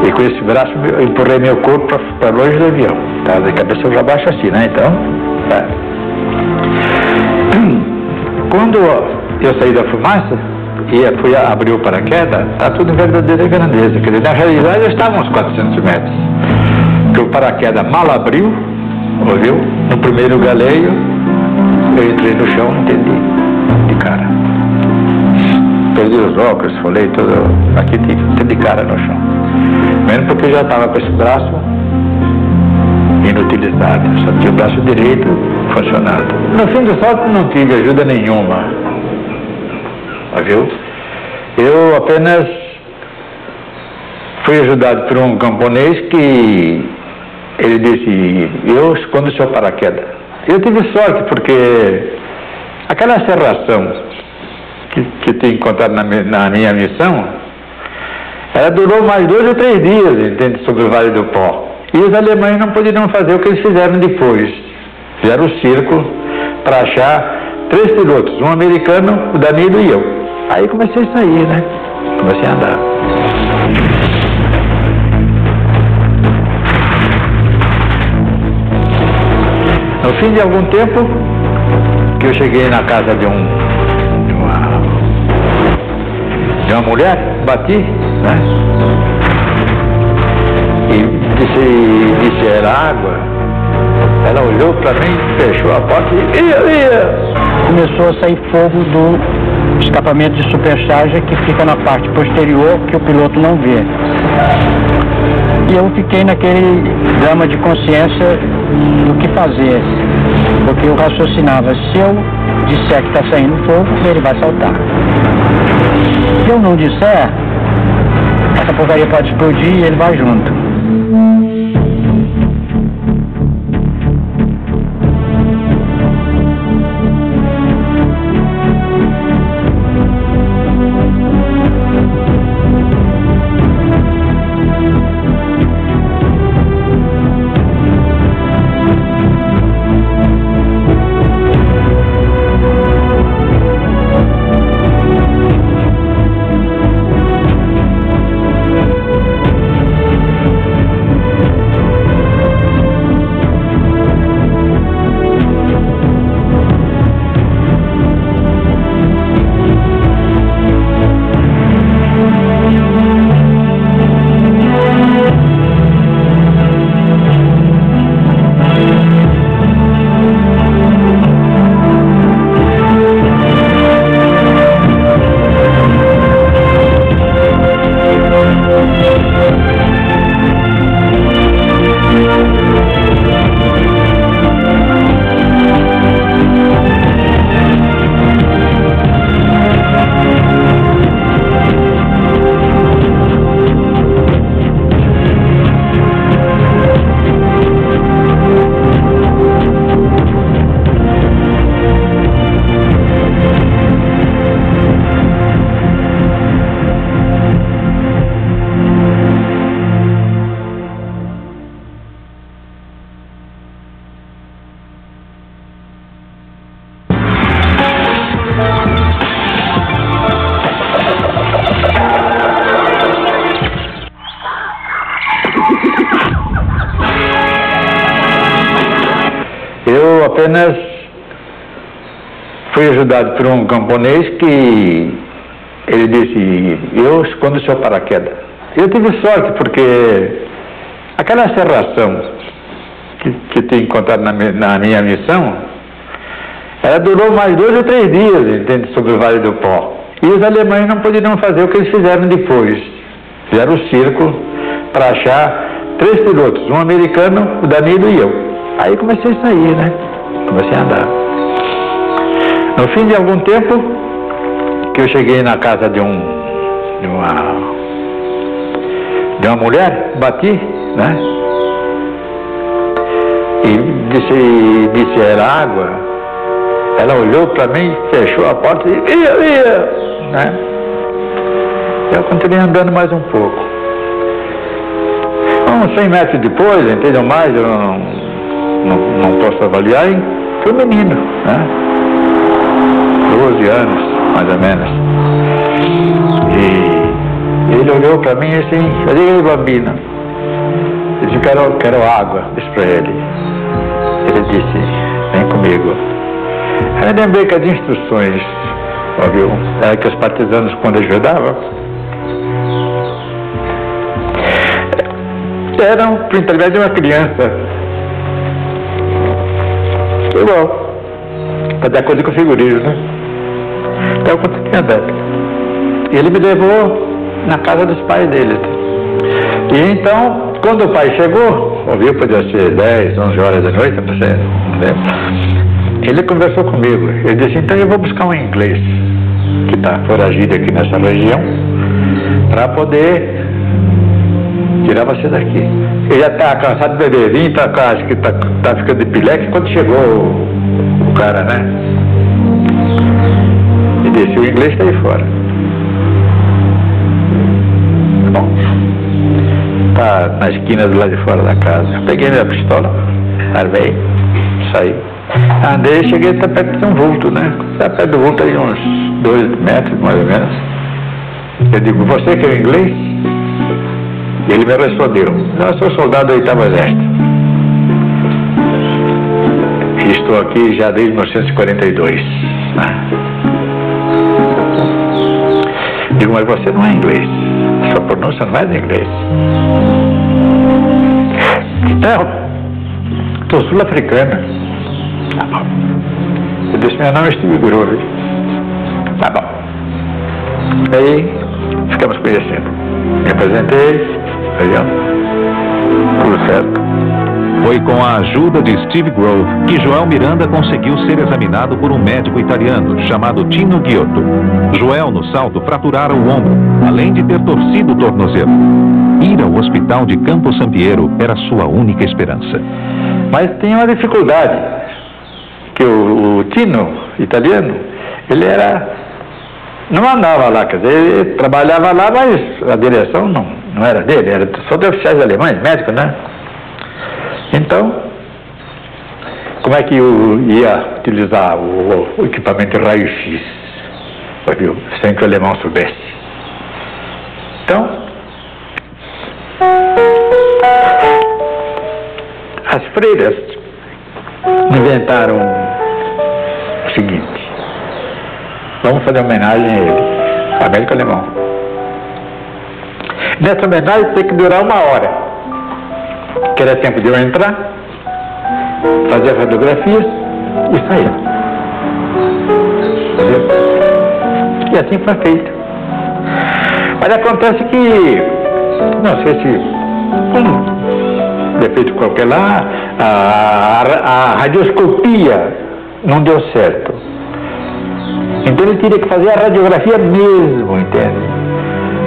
[SPEAKER 6] E com esse braço eu empurrei meu corpo para longe do avião. Estava de cabeça para baixo assim, né? Então, tá. Quando eu saí da fumaça, abriu o paraquedas, está tudo em verdadeira grandeza. Quer dizer, na realidade já estavam uns 400 metros. Porque o paraquedas mal abriu, ouviu? No primeiro galeio, eu entrei no chão, entendi, de cara. Perdi os óculos, falei tudo, aqui de cara no chão. Mesmo porque eu já estava com esse braço inutilizado, só tinha o braço direito funcionando. No fim do salto não tive ajuda nenhuma, viu? Eu apenas fui ajudado por um camponês que ele disse, eu escondo o seu paraquedas. Eu tive sorte porque aquela serração que tinha encontrado na minha missão, ela durou mais 2 ou 3 dias, entende, sobre o Vale do Pó. E os alemães não poderiam fazer o que eles fizeram depois. Fizeram o circo para achar 3 pilotos, um americano, o Danilo e eu. Aí comecei a sair, né? Comecei a andar. No fim de algum tempo, que eu cheguei na casa de uma mulher, bati, né? E disse era água. Ela olhou para mim, fechou a porta e ia.
[SPEAKER 7] Começou a sair fogo do escapamento de supercharge que fica na parte posterior, que o piloto não vê. E eu fiquei naquele drama de consciência do que fazer, porque eu raciocinava, se eu disser que está saindo fogo, ele vai saltar. Se eu não disser, essa porcaria pode explodir e ele vai junto.
[SPEAKER 6] Eu apenas fui ajudado por um camponês que ele disse, eu escondo o seu paraquedas. Eu tive sorte porque aquela serração que tinha encontrado na minha missão, ela durou mais 2 ou 3 dias, entende, sobre o Vale do Pó. E os alemães não poderiam fazer o que eles fizeram depois. Fizeram o circo para achar 3 pilotos, um americano, o Danilo e eu. Aí comecei a sair, né? Comecei a andar. No fim de algum tempo, que eu cheguei na casa de uma mulher, bati, né? E disse era água. Ela olhou para mim, fechou a porta e ia, né? Eu continuei andando mais um pouco. Uns 100 metros depois, entendeu mais, eu não posso avaliar, foi um menino, né? 12 anos, mais ou menos. E ele olhou para mim assim, eu disse, ei, bambino. Eu disse, quero água, disse para ele. Ele disse, vem comigo. Aí eu lembrei que as instruções Ouviu? Era que os partisanos, quando ajudavam, eram por intermédio de uma criança. Igual. Fazer a coisa com o figurino, né? Então, quando tinha 10. Ele me levou na casa dos pais dele. E então, quando o pai chegou, ouviu, podia ser 10, 11 horas da noite, não sei, não lembro. Ele conversou comigo. Ele disse, então eu vou buscar um inglês que está foragido aqui nessa região para poder tirar você daqui. Ele já está cansado de beber vinho, acho que tá ficando de pileque quando chegou o cara, né? E disse, o inglês está aí fora. Bom, tá na esquina do lado de fora da casa. Eu peguei minha pistola, armei, saí. Andei, cheguei até perto de um vulto, né? Até perto do vulto aí uns 2 metros, mais ou menos. Eu digo, você que é o inglês? E ele me respondeu, não, sou soldado do 8º Exército. E estou aqui já desde 1942. Digo, mas você não é inglês. Sua pronúncia não é de inglês. Não, estou sul-africana. Tá bom. Eu disse, meu nome é Steve Grove. Tá bom. Aí, ficamos conhecendo. Me apresentei, tudo certo.
[SPEAKER 3] Foi com a ajuda de Steve Grove que Joel Miranda conseguiu ser examinado por um médico italiano chamado Tino Giotto. Joel, no salto, fraturara o ombro, além de ter torcido o tornozelo. Ir ao hospital de Campo Sampiero era sua única esperança.
[SPEAKER 6] Mas tinha uma dificuldade, que o Tino, italiano, ele não andava lá, quer dizer, ele trabalhava lá, mas a direção não era dele, era só de oficiais alemães, médicos, né? Então, como é que eu ia utilizar o equipamento de raio-x, sem que o alemão soubesse? Então, as freiras inventaram o seguinte, vamos fazer homenagem a ele, Américo Alemão. Nessa homenagem tem que durar 1 hora. Que era tempo de eu entrar, fazer as radiografias e sair. Entendeu? E assim foi feito. Mas acontece que, não sei se um defeito qualquer lá, a radioscopia não deu certo. Então ele teria que fazer a radiografia mesmo, entende?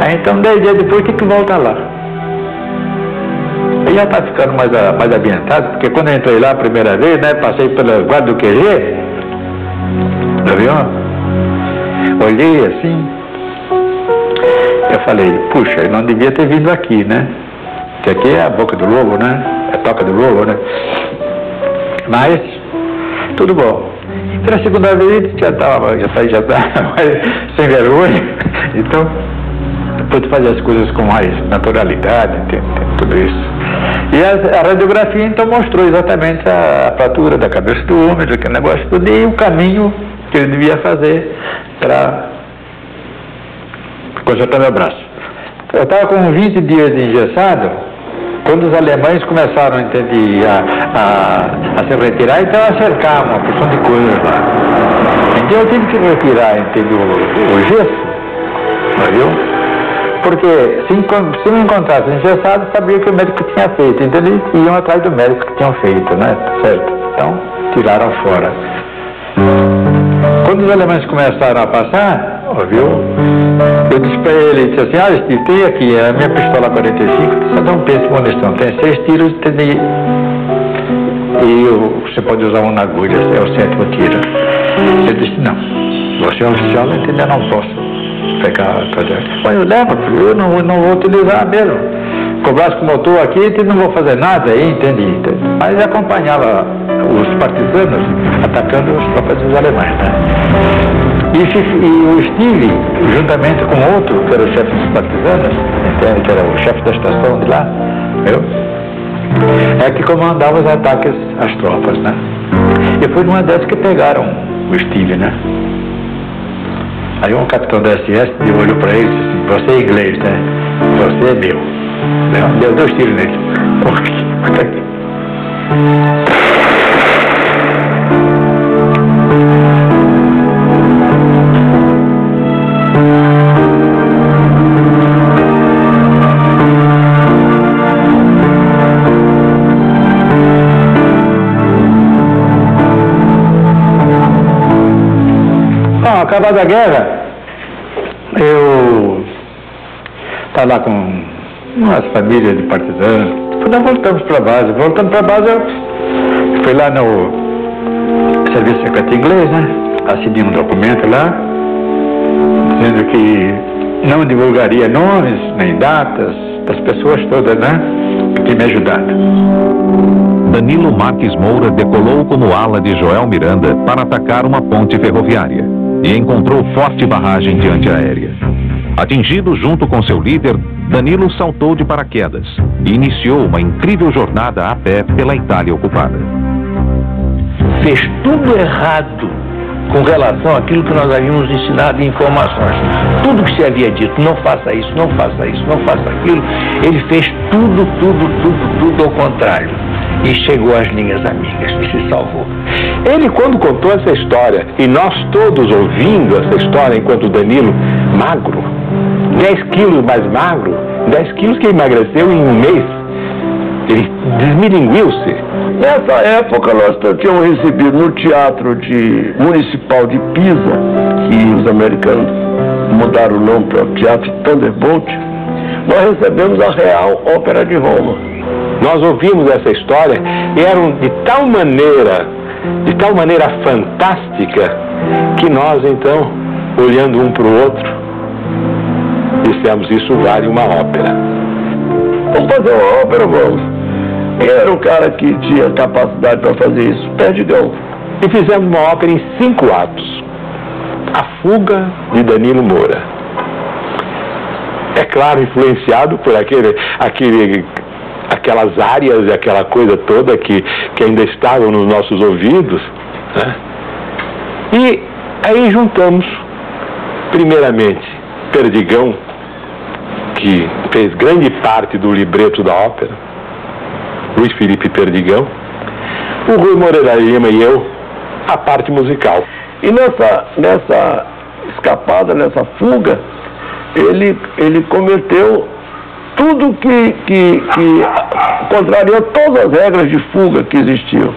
[SPEAKER 6] Aí então 10 dias depois tem que voltar lá. Aí já está ficando mais ambientado, porque quando eu entrei lá a primeira vez, né, passei pela guarda do QG, viu? Olhei assim, eu falei, puxa, eu não devia ter vindo aqui, né? Porque aqui é a boca do lobo, né? É a toca do lobo, né? Mas, tudo bom. E pela segunda vez já estava sem vergonha, então pude fazer as coisas com mais naturalidade, entende? Tudo isso. E a radiografia então mostrou exatamente a fratura da cabeça do homem, aquele negócio tudo, e o caminho que ele devia fazer para consertar meu braço. Eu estava com 20 dias de engessado, quando os alemães começaram a se retirar, então a cercar uma porção de coisas lá. Então eu tive que retirar, entendeu, o gesso, viu? Porque se me encontrasse engessado, sabia que o médico tinha feito. Então eles iam atrás do médico que tinham feito, né? Certo? Então, tiraram fora. Quando os alemães começaram a passar, viu? Eu disse para ele, disse assim, Steve, tem aqui a minha pistola 45, só não pense em munição, tem 6 tiros e você pode usar um na agulha, é o 7º tiro. Ele disse, não, você é oficial, entendeu? Eu não posso pegar, mas eu levo, eu não vou utilizar mesmo. Com o braço com motor aqui, não vou fazer nada aí, entende? Mas acompanhava os partisanos atacando as tropas dos alemães, né? E o Steve, juntamente com outro, que era o chefe dos partisanos, entende? Que era o chefe da estação de lá, viu? É que comandava os ataques às tropas, né? E foi numa dessas que pegaram o Steve, né? Aí um capitão da SS olhou para ele e disse assim, você é inglês, né? Você é meu. Deu 2 tiros nele. Por aqui. Acabada a guerra, eu estava lá com umas famílias de partisanos. Nós voltamos para a base. Voltando para a base, eu fui lá no Serviço Secreto Inglês, né? Assinei um documento lá, dizendo que não divulgaria nomes nem datas das pessoas todas, né? Que me ajudaram.
[SPEAKER 3] Danilo Marques Moura decolou como ala de Joel Miranda para atacar uma ponte ferroviária e encontrou forte barragem de antiaérea. Atingido junto com seu líder, Danilo saltou de paraquedas e iniciou uma incrível jornada a pé pela Itália ocupada.
[SPEAKER 4] Fez tudo errado com relação àquilo que nós havíamos ensinado em informações. Tudo que se havia dito, não faça isso, não faça isso, não faça aquilo, ele fez tudo ao contrário. E chegou às linhas amigas e se salvou.
[SPEAKER 9] Ele, quando contou essa história, e nós todos ouvindo essa história enquanto Danilo, magro, 10 quilos mais magro, 10 quilos que emagreceu em um mês, ele desmilinguiu-se.
[SPEAKER 4] Nessa época nós tínhamos recebido no Teatro Municipal de Pisa, que os americanos mudaram o nome para o Teatro Thunderbolt, nós recebemos a Real Ópera de Roma.
[SPEAKER 9] Nós ouvimos essa história e eram de tal maneira fantástica, que nós então, olhando um para o outro, dissemos, isso vale uma ópera.
[SPEAKER 4] Vamos fazer uma ópera, vamos. Quem era o cara que tinha capacidade para fazer isso? Perdigão.
[SPEAKER 9] E fizemos uma ópera em 5 atos. A Fuga de Danilo Moura. É claro, influenciado por aquelas áreas e aquela coisa toda que ainda estavam nos nossos ouvidos, né? E aí juntamos, primeiramente, Perdigão, que fez grande parte do libreto da ópera, Luiz Felipe Perdigão, o Rui Moreira Lima e eu, a parte musical.
[SPEAKER 4] E nessa escapada, nessa fuga, ele cometeu tudo que contraria todas as regras de fuga que existiam.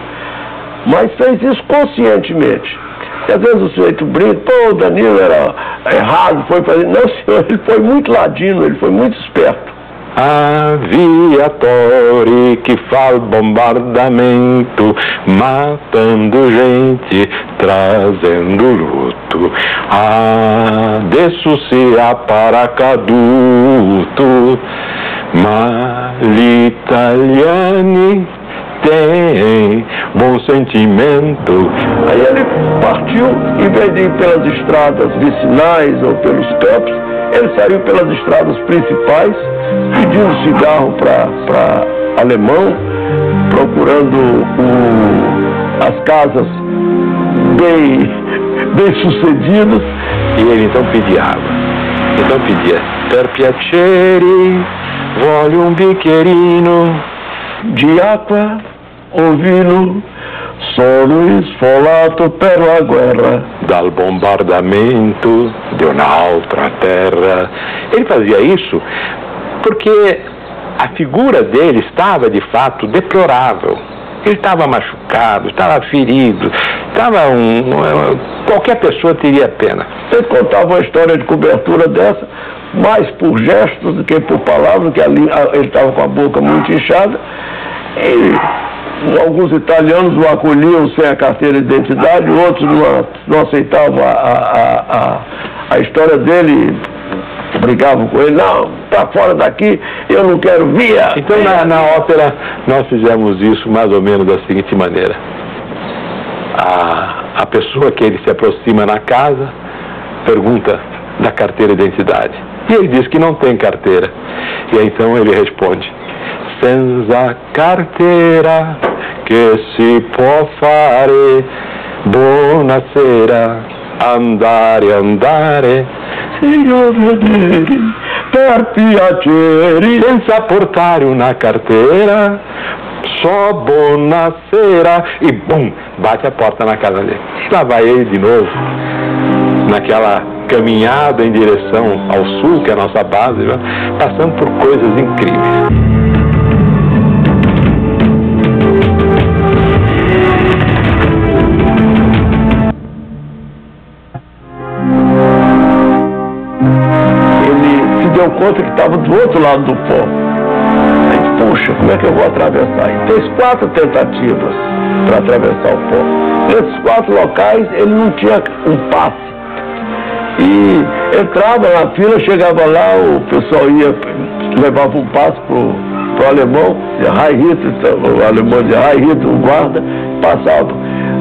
[SPEAKER 4] Mas fez isso conscientemente. E às vezes o sujeito brinca, pô, o Danilo era errado, foi fazer... Não, senhor, ele foi muito ladino, ele foi muito esperto.
[SPEAKER 9] Aviatori que faz bombardamento, matando gente, trazendo luto. Adesso sia paracaduto, ma gli italiani tem bom sentimento.
[SPEAKER 4] Aí ele partiu, em vez de ir pelas estradas vicinais ou pelos campos, ele saiu pelas estradas principais, pedindo cigarro para alemão, procurando as casas bem sucedidas.
[SPEAKER 9] E ele então pedia água. Então pedia: per piacere, voglio un bicchierino
[SPEAKER 4] di acqua o vino, sono sfolato per la guerra.
[SPEAKER 9] Dal bombardamento de un'altra terra. Ele fazia isso porque a figura dele estava de fato deplorável. Ele estava machucado, estava ferido, qualquer pessoa teria pena.
[SPEAKER 4] Ele contava uma história de cobertura dessa, mais por gestos do que por palavras, que ele estava com a boca muito inchada. E alguns italianos o acolhiam sem a carteira de identidade, outros não aceitavam a história dele, brigavam com ele: não, tá fora daqui, eu não quero via.
[SPEAKER 9] Então na ópera nós fizemos isso mais ou menos da seguinte maneira: a pessoa que ele se aproxima na casa pergunta da carteira de identidade e ele diz que não tem carteira, e aí, então ele responde: senza carteira che si può fare, buonasera, andare, andare,
[SPEAKER 4] se io vedere per piacere,
[SPEAKER 9] senza portare una carteira, só buonasera, e bum, bate a porta na casa dele. E lá vai ele de novo, naquela caminhada em direção ao sul, que é a nossa base, né? Passando por coisas incríveis.
[SPEAKER 4] Ele se deu conta que estava do outro lado do pó. Aí, puxa, como é que eu vou atravessar? E fez 4 tentativas para atravessar o pó. Nesses 4 locais, ele não tinha um passe. E entrava na fila, chegava lá, o pessoal ia, levava um passe pro alemão, High Hitler, o alemão de High Hitler, o guarda, passava.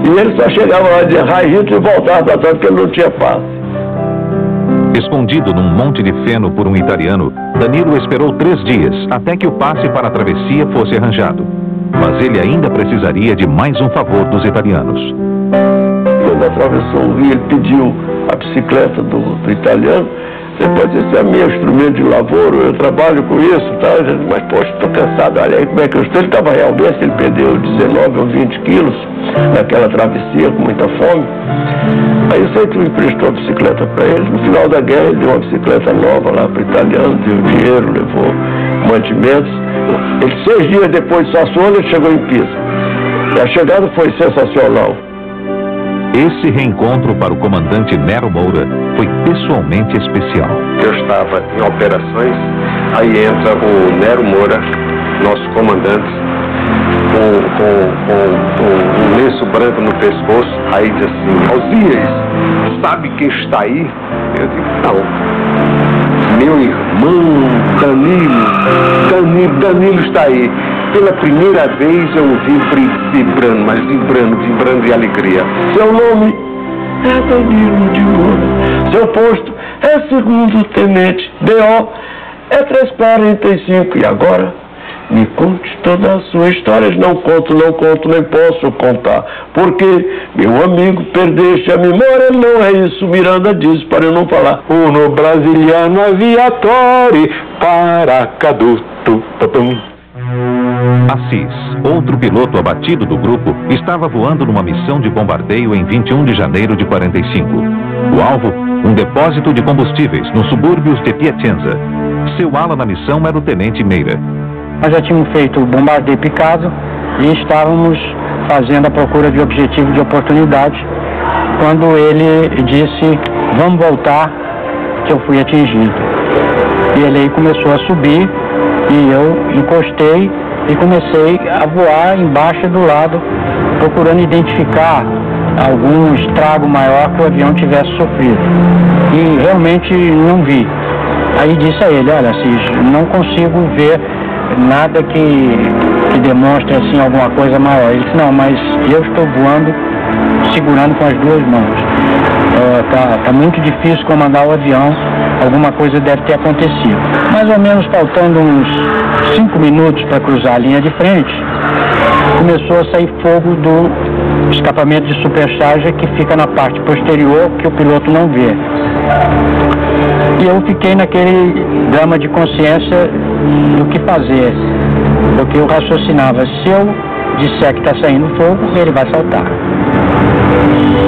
[SPEAKER 4] E ele só chegava lá de High Hitler e voltava para trás, porque ele não tinha passe.
[SPEAKER 3] Escondido num monte de feno por um italiano, Danilo esperou 3 dias até que o passe para a travessia fosse arranjado. Mas ele ainda precisaria de mais um favor dos italianos.
[SPEAKER 4] Quando atravessou o rio, ele pediu a bicicleta do italiano. Depois, esse é meu instrumento de lavoura, eu trabalho com isso, tá? Mas, poxa, estou cansado, olha aí como é que eu estou. Ele estava realmente, ele perdeu 19 ou 20 quilos naquela travessia, com muita fome. Aí o Seito emprestou a bicicleta para ele. No final da guerra, ele deu uma bicicleta nova lá para o italiano, deu dinheiro, levou mantimentos. Ele, 6 dias depois de Sassuolo, ele chegou em Pisa. E a chegada foi sensacional.
[SPEAKER 3] Esse reencontro para o comandante Nero Moura foi pessoalmente especial.
[SPEAKER 11] Eu estava em operações, aí entra o Nero Moura, nosso comandante, com um lenço branco no pescoço, aí diz assim: Osias, sabe quem está aí? Eu digo: não. Meu irmão Danilo está aí. Pela primeira vez eu o vi vibrando, mas vibrando de alegria.
[SPEAKER 4] Seu nome é Danilo de Moura. Seu posto é 2º tenente. DO é 345. E agora, me conte toda a sua história. Não conto, nem posso contar. Porque, meu amigo, perdeste a memória. Não é isso, Miranda diz para eu não falar.
[SPEAKER 9] Uno brasiliano aviatore para caduto.
[SPEAKER 3] Assis, outro piloto abatido do grupo, estava voando numa missão de bombardeio em 21 de janeiro de 45. O alvo, um depósito de combustíveis nos subúrbios de Piacenza. Seu ala na missão era o tenente Meira.
[SPEAKER 7] Nós já tínhamos feito o bombardeio picado e estávamos fazendo a procura de objetivo de oportunidade, quando ele disse: vamos voltar, que eu fui atingido. E ele aí começou a subir e eu encostei e comecei a voar embaixo do lado, procurando identificar algum estrago maior que o avião tivesse sofrido. E realmente não vi. Aí disse a ele: olha, Assis, não consigo ver nada que demonstre assim alguma coisa maior. Ele disse: não, mas eu estou voando segurando com as 2 mãos. Tá muito difícil comandar o avião, alguma coisa deve ter acontecido. Mais ou menos faltando uns 5 minutos para cruzar a linha de frente, começou a sair fogo do escapamento de supercharga que fica na parte posterior, que o piloto não vê. E eu fiquei naquele drama de consciência do que fazer, porque eu raciocinava: se eu disser que está saindo fogo, ele vai saltar.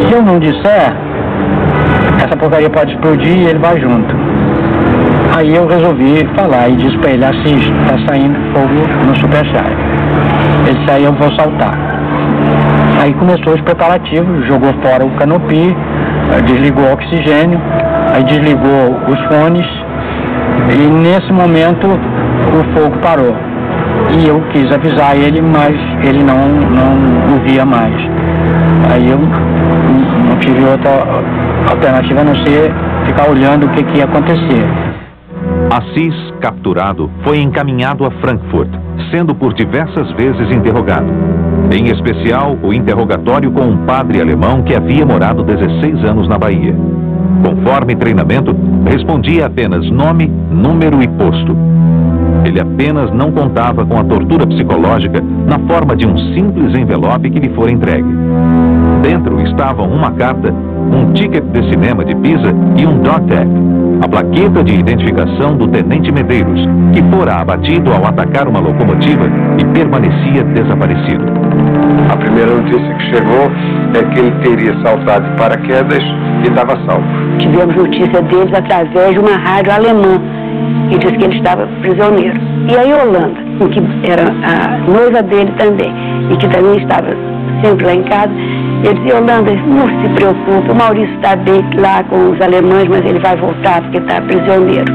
[SPEAKER 7] Se eu não disser, essa porcaria pode explodir e ele vai junto. Aí eu resolvi falar e disse para ele: assim, está saindo fogo no supercharger. Ele saiu, eu vou saltar. Aí começou os preparativos, jogou fora o canopi, desligou o oxigênio, aí desligou os fones, e nesse momento o fogo parou. E eu quis avisar ele, mas ele não ouvia mais. Aí eu não tive outra alternativa a não ser ficar olhando o que ia acontecer.
[SPEAKER 3] Assis, capturado, foi encaminhado a Frankfurt, sendo por diversas vezes interrogado. Em especial, o interrogatório com um padre alemão que havia morado 16 anos na Bahia. Conforme treinamento, respondia apenas nome, número e posto. Ele apenas não contava com a tortura psicológica na forma de um simples envelope que lhe fora entregue. Dentro estavam uma carta, um ticket de cinema de Pisa e um dog tag, a plaqueta de identificação do tenente Medeiros, que fora abatido ao atacar uma locomotiva e permanecia desaparecido.
[SPEAKER 11] A primeira notícia que chegou é que ele teria saltado de paraquedas e estava salvo.
[SPEAKER 12] Tivemos notícia deles através de uma rádio alemã, e disse que ele estava prisioneiro. E a Yolanda, que era a noiva dele também, e que também estava sempre lá em casa, ele disse: Yolanda, não se preocupe, o Maurício está bem lá com os alemães, mas ele vai voltar porque está prisioneiro.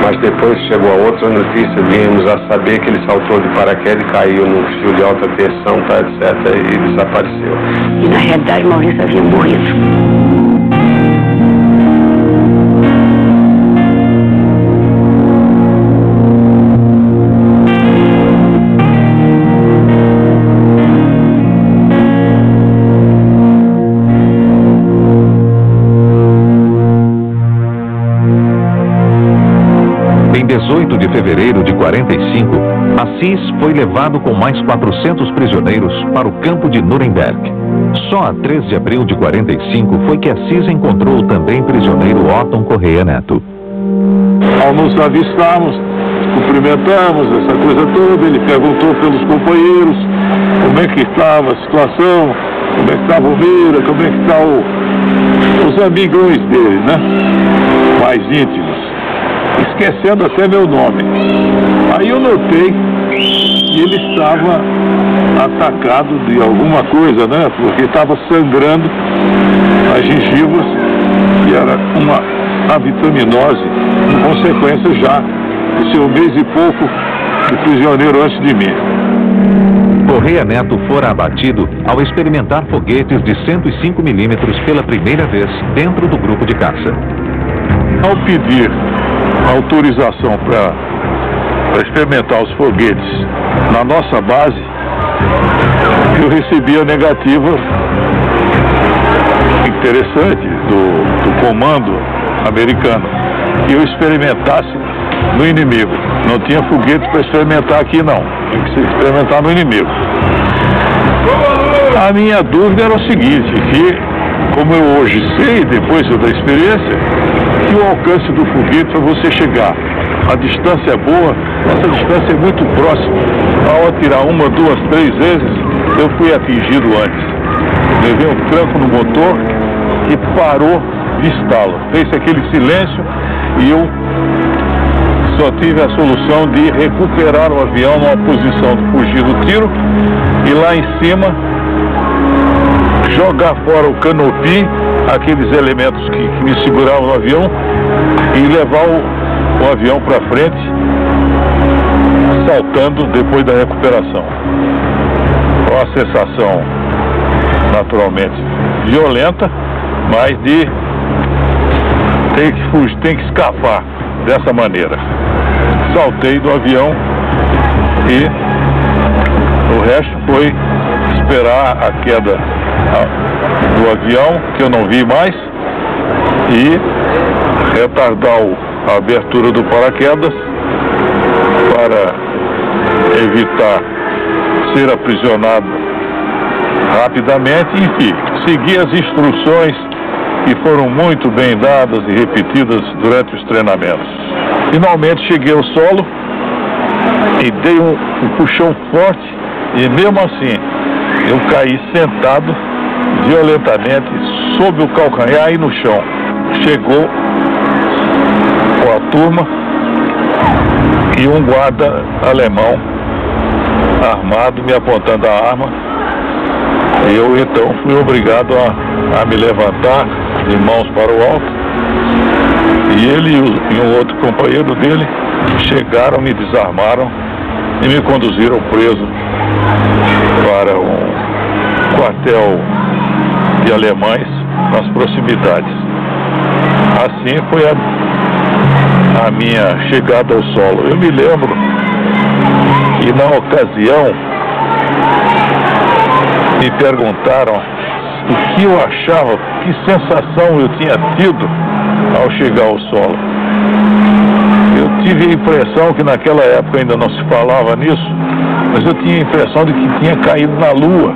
[SPEAKER 11] Mas depois chegou a outra notícia, viemos a saber que ele saltou de paraquedas e caiu num fio de alta tensão, tá, etc., e desapareceu.
[SPEAKER 12] E na realidade Maurício havia morrido.
[SPEAKER 3] Em 18 de fevereiro de 45, Assis foi levado com mais 400 prisioneiros para o campo de Nuremberg. Só a 3 de abril de 45 foi que Assis encontrou o também prisioneiro Otton Correia Neto.
[SPEAKER 8] Ao nos avistarmos, cumprimentamos, essa coisa toda, ele perguntou pelos companheiros como é que estava a situação, como é que estava o Meira, como é que estão os amigões dele, né? Mais íntimos. Esquecendo até meu nome. Aí eu notei que ele estava atacado de alguma coisa, né? Porque estava sangrando as gengivas e era uma avitaminose, em consequência já do seu mês e pouco de prisioneiro antes de mim.
[SPEAKER 3] Correia Neto fora abatido ao experimentar foguetes de 105 milímetros pela primeira vez dentro do grupo de caça.
[SPEAKER 8] Ao pedir autorização para experimentar os foguetes na nossa base, eu recebi a negativa interessante do comando americano que eu experimentasse no inimigo. Não tinha foguete para experimentar aqui não, tinha que se experimentar no inimigo. A minha dúvida era o seguinte, que como eu hoje sei, depois da experiência, que o alcance do foguete para você chegar, a distância é boa, essa distância é muito próxima. Ao atirar 1, 2, 3 vezes, eu fui atingido antes. Levei um tranco no motor e parou de estalo. Fez aquele silêncio e eu só tive a solução de recuperar o avião numa posição de fugir do tiro e lá em cima jogar fora o canopy, aqueles elementos que me seguravam no avião, e levar o avião para frente, saltando depois da recuperação. Uma sensação naturalmente violenta, mas de tem que fugir, tem que escapar dessa maneira. Saltei do avião e o resto foi esperar a queda do avião, que eu não vi mais, e retardar a abertura do paraquedas para evitar ser aprisionado rapidamente, enfim, seguir as instruções que foram muito bem dadas e repetidas durante os treinamentos. Finalmente cheguei ao solo e dei um puxão forte e mesmo assim eu caí sentado violentamente sob o calcanhar e no chão. Chegou a turma e um guarda alemão armado me apontando a arma. Eu então fui obrigado a me levantar de mãos para o alto, e ele e um outro companheiro dele chegaram, me desarmaram e me conduziram preso para um quartel de alemães nas proximidades. Assim foi a minha chegada ao solo. Eu me lembro que na ocasião me perguntaram o que eu achava, que sensação eu tinha tido ao chegar ao solo. Eu
[SPEAKER 2] tive a impressão que naquela época ainda não se falava nisso, mas eu tinha a impressão de que tinha caído na Lua,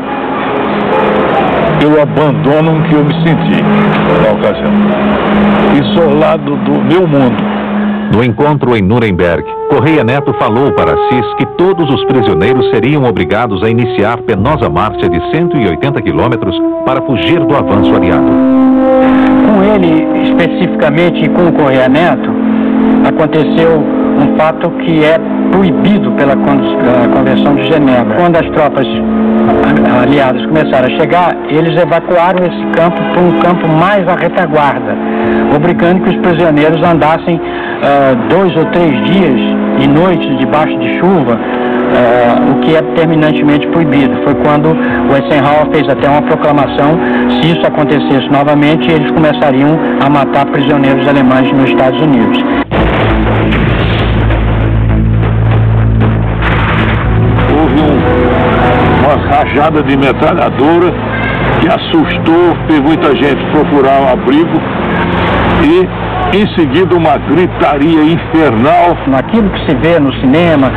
[SPEAKER 2] pelo abandono que eu me senti na ocasião, isolado do meu mundo.
[SPEAKER 3] No encontro em Nuremberg, Correia Neto falou para Assis que todos os prisioneiros seriam obrigados a iniciar penosa marcha de 180 quilômetros para fugir do avanço aliado.
[SPEAKER 7] Com ele, especificamente, e com o Correia Neto, aconteceu um fato que é proibido pela Convenção de Genebra. Quando as tropas aliadas começaram a chegar, eles evacuaram esse campo para um campo mais à retaguarda, obrigando que os prisioneiros andassem 2 ou 3 dias e noites debaixo de chuva, o que é terminantemente proibido. Foi quando o Eisenhower fez até uma proclamação: se isso acontecesse novamente, eles começariam a matar prisioneiros alemães nos Estados Unidos.
[SPEAKER 2] Uma rajada de metralhadora que assustou, fez muita gente procurar um abrigo e, em seguida, uma gritaria infernal.
[SPEAKER 7] Aquilo que se vê no cinema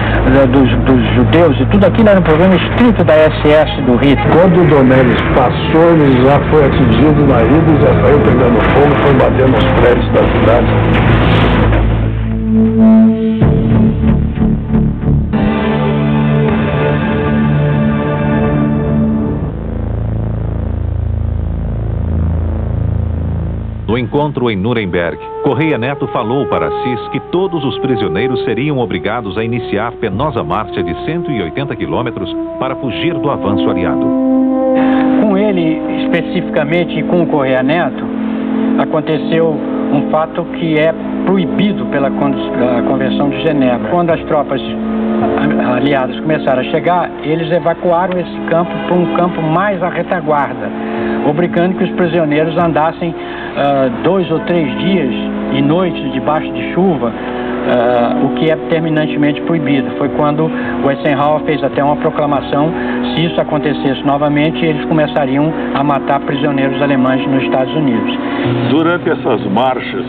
[SPEAKER 7] dos judeus e tudo aquilo era um problema estrito da SS do Hitler.
[SPEAKER 2] Quando o Donelis passou, ele já foi atingido na ida e já saiu pegando fogo, foi batendo nos prédios da cidade.
[SPEAKER 3] No encontro em Nuremberg, Correia Neto falou para Assis que todos os prisioneiros seriam obrigados a iniciar penosa marcha de 180 quilômetros para fugir do avanço aliado.
[SPEAKER 7] Com ele, especificamente, e com o Correia Neto, aconteceu um fato que é proibido pela Convenção de Genebra. Quando as tropas aliadas começaram a chegar, eles evacuaram esse campo para um campo mais à retaguarda, obrigando que os prisioneiros andassem 2 ou 3 dias e noites debaixo de chuva, o que é terminantemente proibido. Foi quando o Eisenhower fez até uma proclamação: se isso acontecesse novamente, eles começariam a matar prisioneiros alemães nos Estados Unidos.
[SPEAKER 2] Durante essas marchas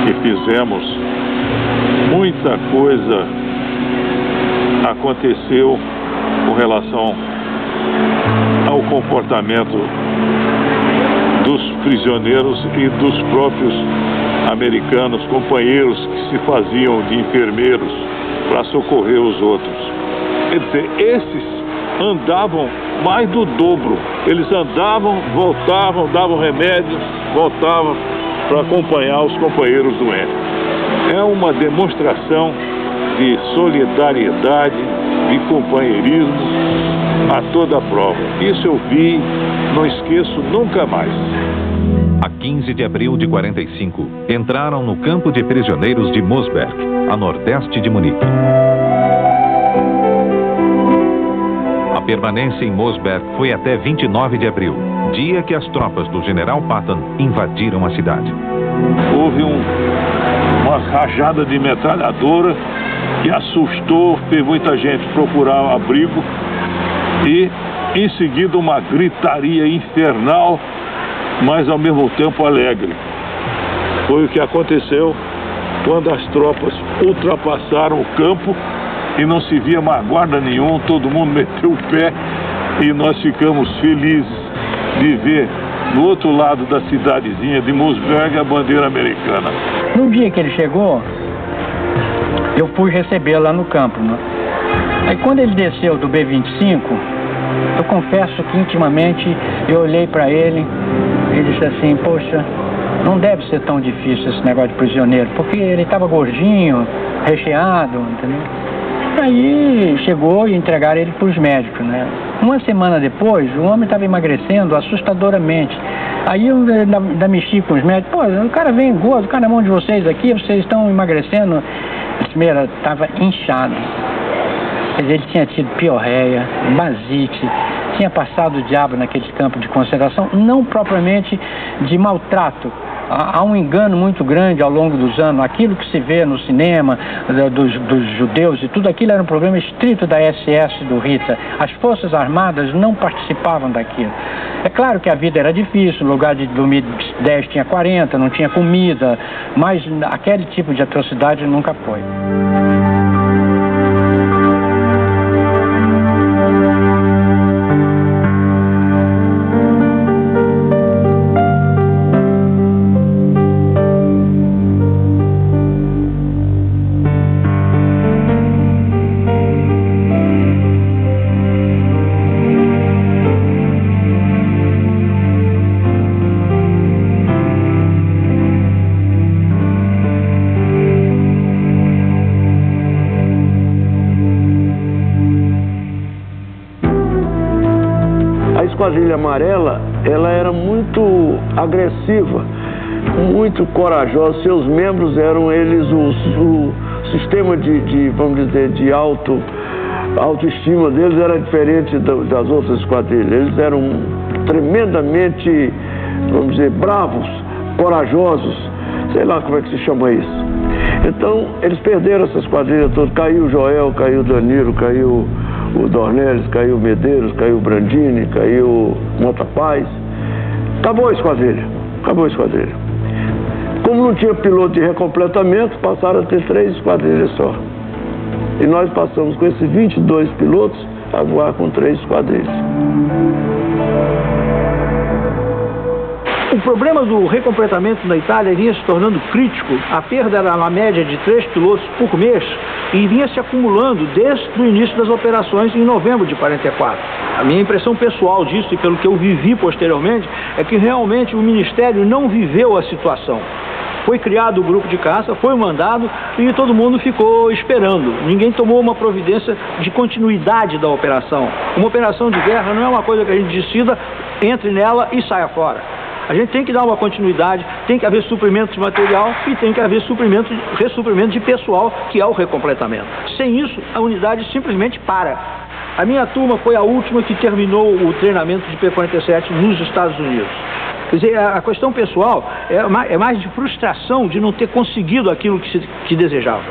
[SPEAKER 2] que fizemos, muita coisa aconteceu com relação ao comportamento dos prisioneiros e dos próprios americanos, companheiros que se faziam de enfermeiros para socorrer os outros. Quer dizer, esses andavam mais do dobro. Eles andavam, voltavam, davam remédio, voltavam para acompanhar os companheiros doentes. É uma demonstração de solidariedade, de companheirismo a toda prova. Isso eu vi, não esqueço nunca mais.
[SPEAKER 3] A 15 de abril de 45, entraram no campo de prisioneiros de Mosberg, a nordeste de Munique. A permanência em Mosberg foi até 29 de abril, dia que as tropas do general Patton invadiram a cidade.
[SPEAKER 2] Houve uma rajada de metralhadora que assustou, fez muita gente procurar um abrigo e, em seguida, uma gritaria infernal, mas ao mesmo tempo alegre. Foi o que aconteceu quando as tropas ultrapassaram o campo e não se via mais guarda nenhum, todo mundo meteu o pé e nós ficamos felizes de ver do outro lado da cidadezinha de Mosberg a bandeira americana.
[SPEAKER 7] No dia que ele chegou, eu fui recebê-lo lá no campo, né? Aí quando ele desceu do B-25, eu confesso que intimamente eu olhei para ele e disse assim: poxa, não deve ser tão difícil esse negócio de prisioneiro, porque ele estava gordinho, recheado, entendeu? Aí chegou e entregaram ele para os médicos, né? Uma semana depois, o homem estava emagrecendo assustadoramente. Aí eu ainda mexi com os médicos: pô, o cara vem gordo, o cara na mão de vocês aqui, vocês estão emagrecendo. Primeiro, estava inchado. Quer dizer, ele tinha tido piorreia, basite, tinha passado o diabo naquele campo de concentração, não propriamente de maltrato, Há um engano muito grande ao longo dos anos. Aquilo que se vê no cinema dos judeus e tudo aquilo era um problema estrito da SS, do Hitler. As Forças Armadas não participavam daquilo. É claro que a vida era difícil, no lugar de dormir 10 tinha 40, não tinha comida, mas aquele tipo de atrocidade nunca foi.
[SPEAKER 4] A Esquadrilha Amarela, ela era muito agressiva, muito corajosa. Seus membros eram eles o sistema vamos dizer, de autoestima deles era diferente das outras esquadrilhas. Eles eram tremendamente, vamos dizer, bravos, corajosos, sei lá como é que se chama isso. Então, eles perderam essa esquadrilha toda. Caiu o Joel, caiu o Danilo, caiu o Dornelles, caiu o Medeiros, caiu o Brandini, caiu o Mota Paz. Acabou a esquadrilha, acabou a esquadrilha. Como não tinha piloto de recompletamento, passaram a ter 3 esquadrilhas só. E nós passamos com esses 22 pilotos a voar com 3 esquadrilhas.
[SPEAKER 13] O problema do recompletamento na Itália vinha se tornando crítico. A perda era na média de 3 pilotos por mês e vinha se acumulando desde o início das operações em novembro de 44. A minha impressão pessoal disso, e pelo que eu vivi posteriormente, é que realmente o Ministério não viveu a situação. Foi criado o grupo de caça, foi mandado e todo mundo ficou esperando. Ninguém tomou uma providência de continuidade da operação. Uma operação de guerra não é uma coisa que a gente decida, entre nela e saia fora. A gente tem que dar uma continuidade, tem que haver suprimento de material e tem que haver ressuprimento de pessoal, que é o recompletamento. Sem isso, a unidade simplesmente para. A minha turma foi a última que terminou o treinamento de P-47 nos Estados Unidos. Quer dizer, a questão pessoal é mais de frustração de não ter conseguido aquilo que desejava.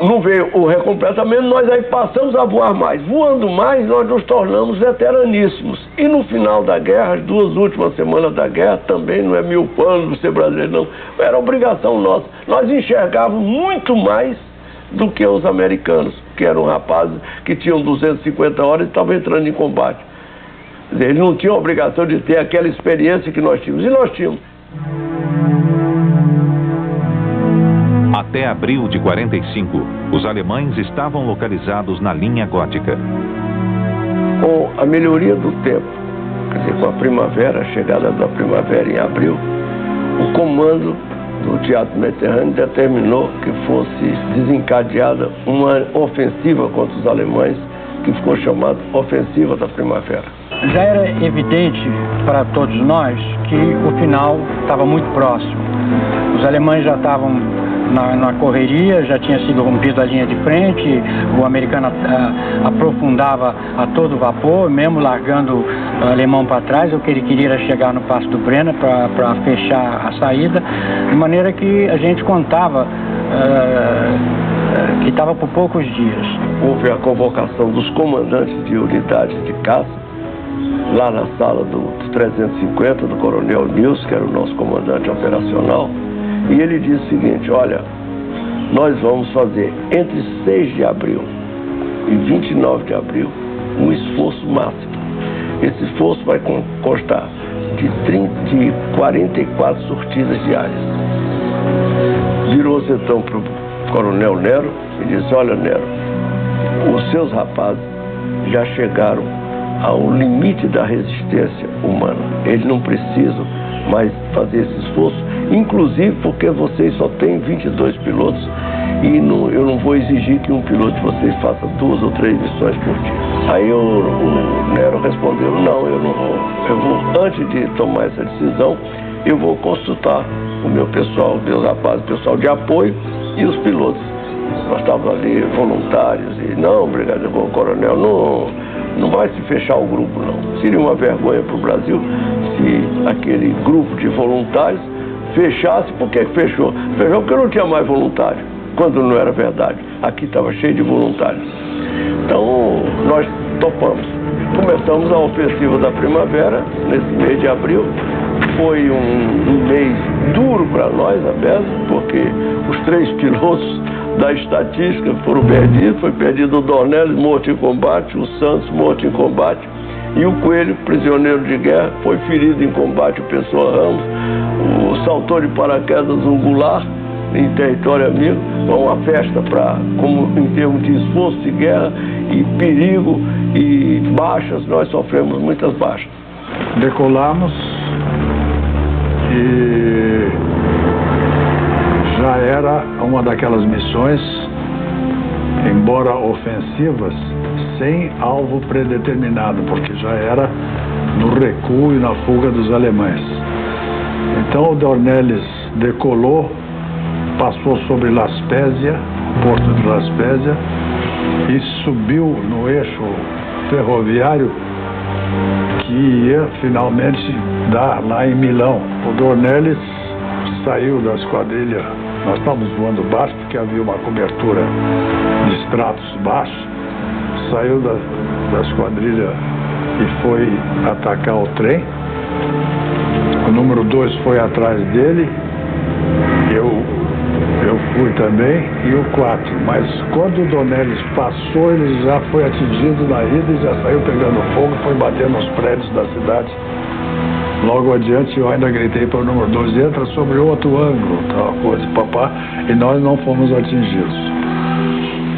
[SPEAKER 4] Não veio o recompletamento, nós aí passamos a voar mais. Voando mais, nós nos tornamos veteraníssimos. E no final da guerra, as 2 últimas semanas da guerra, também não é mil planos ser brasileiro, não. Era obrigação nossa. Nós enxergávamos muito mais do que os americanos, que eram rapazes que tinham 250 horas e estavam entrando em combate. Eles não tinham a obrigação de ter aquela experiência que nós tínhamos, e nós tínhamos.
[SPEAKER 3] Até abril de 45, os alemães estavam localizados na linha gótica.
[SPEAKER 4] Com a melhoria do tempo, quer dizer, com a primavera, a chegada da primavera em abril, o comando do Teatro Mediterrâneo determinou que fosse desencadeada uma ofensiva contra os alemães, que ficou chamada Ofensiva da Primavera.
[SPEAKER 7] Já era evidente para todos nós que o final estava muito próximo. Os alemães já estavam na correria, já tinha sido rompida a linha de frente, o americano aprofundava a todo vapor, mesmo largando o alemão para trás. O que ele queria era chegar no Passo do Brenner para fechar a saída, de maneira que a gente contava que estava por poucos dias.
[SPEAKER 4] Houve a convocação dos comandantes de unidades de caça, lá na sala do 350, do Coronel Nils, que era o nosso comandante operacional, e ele disse o seguinte: olha, nós vamos fazer entre 6 de abril e 29 de abril um esforço máximo. Esse esforço vai constar de 44 sortidas diárias. Virou-se então para o Coronel Nero e disse: olha, Nero, os seus rapazes já chegaram ao limite da resistência humana. Eles não precisam mais fazer esse esforço, inclusive porque vocês só têm 22 pilotos e eu não vou exigir que um piloto de vocês faça 2 ou 3 missões por dia. Aí o Nero respondeu: não, eu não vou. Eu vou, antes de tomar essa decisão, eu vou consultar o meu pessoal, meus rapazes, pessoal de apoio e os pilotos. Nós estávamos ali voluntários e não, brigadeiro coronel, não vai se fechar o grupo, não. Seria uma vergonha para o Brasil se aquele grupo de voluntários fechasse. Por que fechou? Fechou porque não tinha mais voluntário, quando não era verdade. Aqui estava cheio de voluntários. Então, nós topamos. Começamos a ofensiva da primavera, nesse mês de abril. Foi um mês duro para nós, Abel, porque os 3 pilotos da estatística foram perdidos. Foi perdido o Dornelles, morto em combate, o Santos, morto em combate, e o Coelho, prisioneiro de guerra, foi ferido em combate, o Pessoa Ramos. O saltou de paraquedas, um Goulart, em território amigo. Foi uma festa como em termos de esforço de guerra e perigo e baixas. Nós sofremos muitas baixas.
[SPEAKER 2] Decolamos e já era uma daquelas missões, embora ofensivas, sem alvo predeterminado, porque já era no recuo e na fuga dos alemães. Então o Dornelles decolou, passou sobre La Spezia, porto de La Spezia, e subiu no eixo ferroviário que ia finalmente dar lá em Milão. O Dornelles saiu da esquadrilha, nós estávamos voando baixo porque havia uma cobertura de estratos baixos, saiu da esquadrilha e foi atacar o trem. O número 2 foi atrás dele, eu fui também, e o 4. Mas quando o Dornelles passou, ele já foi atingido na ida e já saiu pegando fogo, foi bater nos prédios da cidade. Logo adiante eu ainda gritei para o número 2, entra sobre outro ângulo, tal coisa, papá, e nós não fomos atingidos.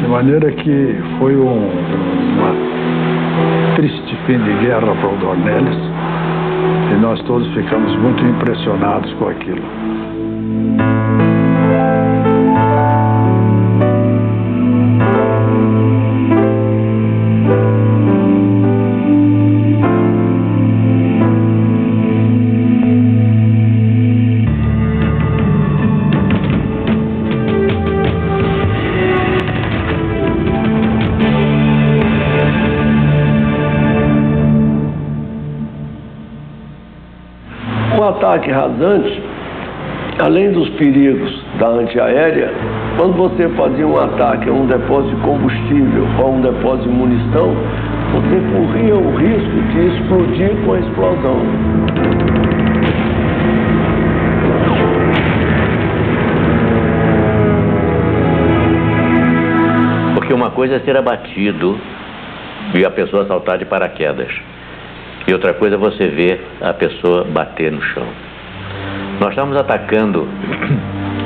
[SPEAKER 2] De maneira que foi uma triste fim de guerra para o Dornelles, e nós todos ficamos muito impressionados com aquilo.
[SPEAKER 4] O ataque rasante, além dos perigos da antiaérea, quando você fazia um ataque a um depósito de combustível ou a um depósito de munição, você corria o risco de explodir com a explosão.
[SPEAKER 1] Porque uma coisa é ser abatido e a pessoa saltar de paraquedas. E outra coisa é você ver a pessoa bater no chão. Nós estamos atacando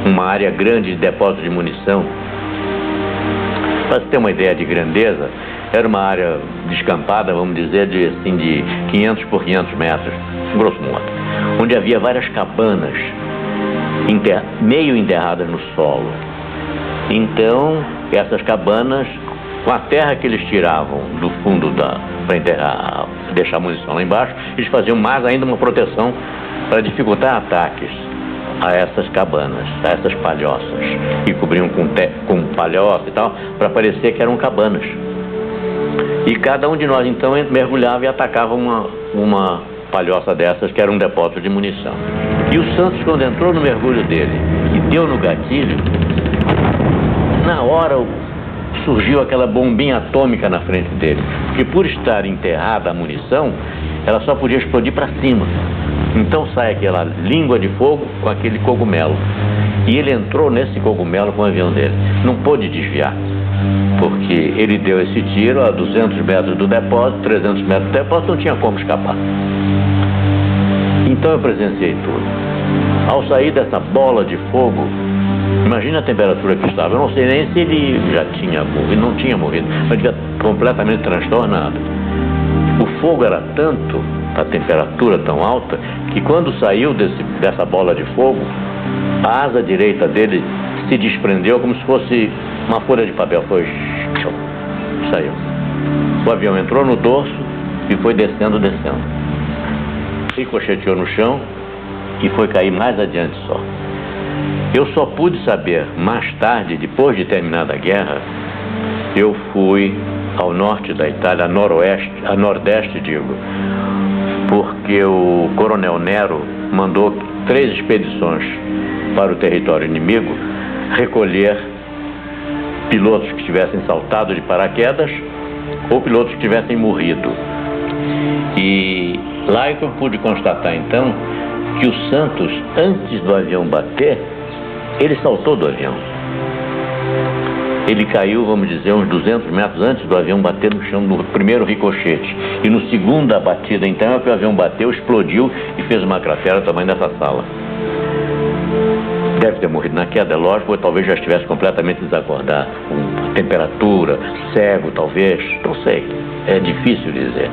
[SPEAKER 1] uma área grande de depósito de munição. Para você ter uma ideia de grandeza, era uma área descampada, vamos dizer, de 500 por 500 metros, grosso modo, onde havia várias cabanas meio enterradas no solo. Então, essas cabanas, com a terra que eles tiravam do fundo para enterrar, deixar a munição lá embaixo, eles faziam mais ainda uma proteção para dificultar ataques a essas cabanas, a essas palhoças, e cobriam com palhoça e tal, para parecer que eram cabanas. E cada um de nós então mergulhava e atacava uma palhoça dessas, que era um depósito de munição. E o Santos, quando entrou no mergulho dele e deu no gatilho, na hora surgiu aquela bombinha atômica na frente dele, porque por estar enterrada a munição, ela só podia explodir para cima. Então sai aquela língua de fogo com aquele cogumelo. E ele entrou nesse cogumelo com o avião dele. Não pôde desviar, porque ele deu esse tiro a 200 metros do depósito, 300 metros do depósito, não tinha como escapar. Então eu presenciei tudo. Ao sair dessa bola de fogo, imagina a temperatura que estava. Eu não sei nem se ele já tinha morrido, não tinha morrido, mas estava completamente transtornado. O fogo era tanto, a temperatura tão alta, que quando saiu dessa bola de fogo, a asa direita dele se desprendeu como se fosse uma folha de papel. Saiu. O avião entrou no dorso e foi descendo. Ricocheteou no chão e foi cair mais adiante só. Eu só pude saber mais tarde, depois de terminada a guerra, eu fui ao norte da Itália, a nordeste, digo, porque o coronel Nero mandou 3 expedições para o território inimigo, recolher pilotos que tivessem saltado de paraquedas ou pilotos que tivessem morrido. E lá é que eu pude constatar então que o Santos, antes do avião bater, ele saltou do avião. Ele caiu, vamos dizer, uns 200 metros antes do avião bater no chão, no primeiro ricochete. E no segunda batida, então, é que o avião bateu, explodiu e fez uma cratera do tamanho dessa sala. Deve ter morrido na queda, é lógico, ou talvez já estivesse completamente desacordado, com temperatura, cego, talvez, não sei. É difícil dizer.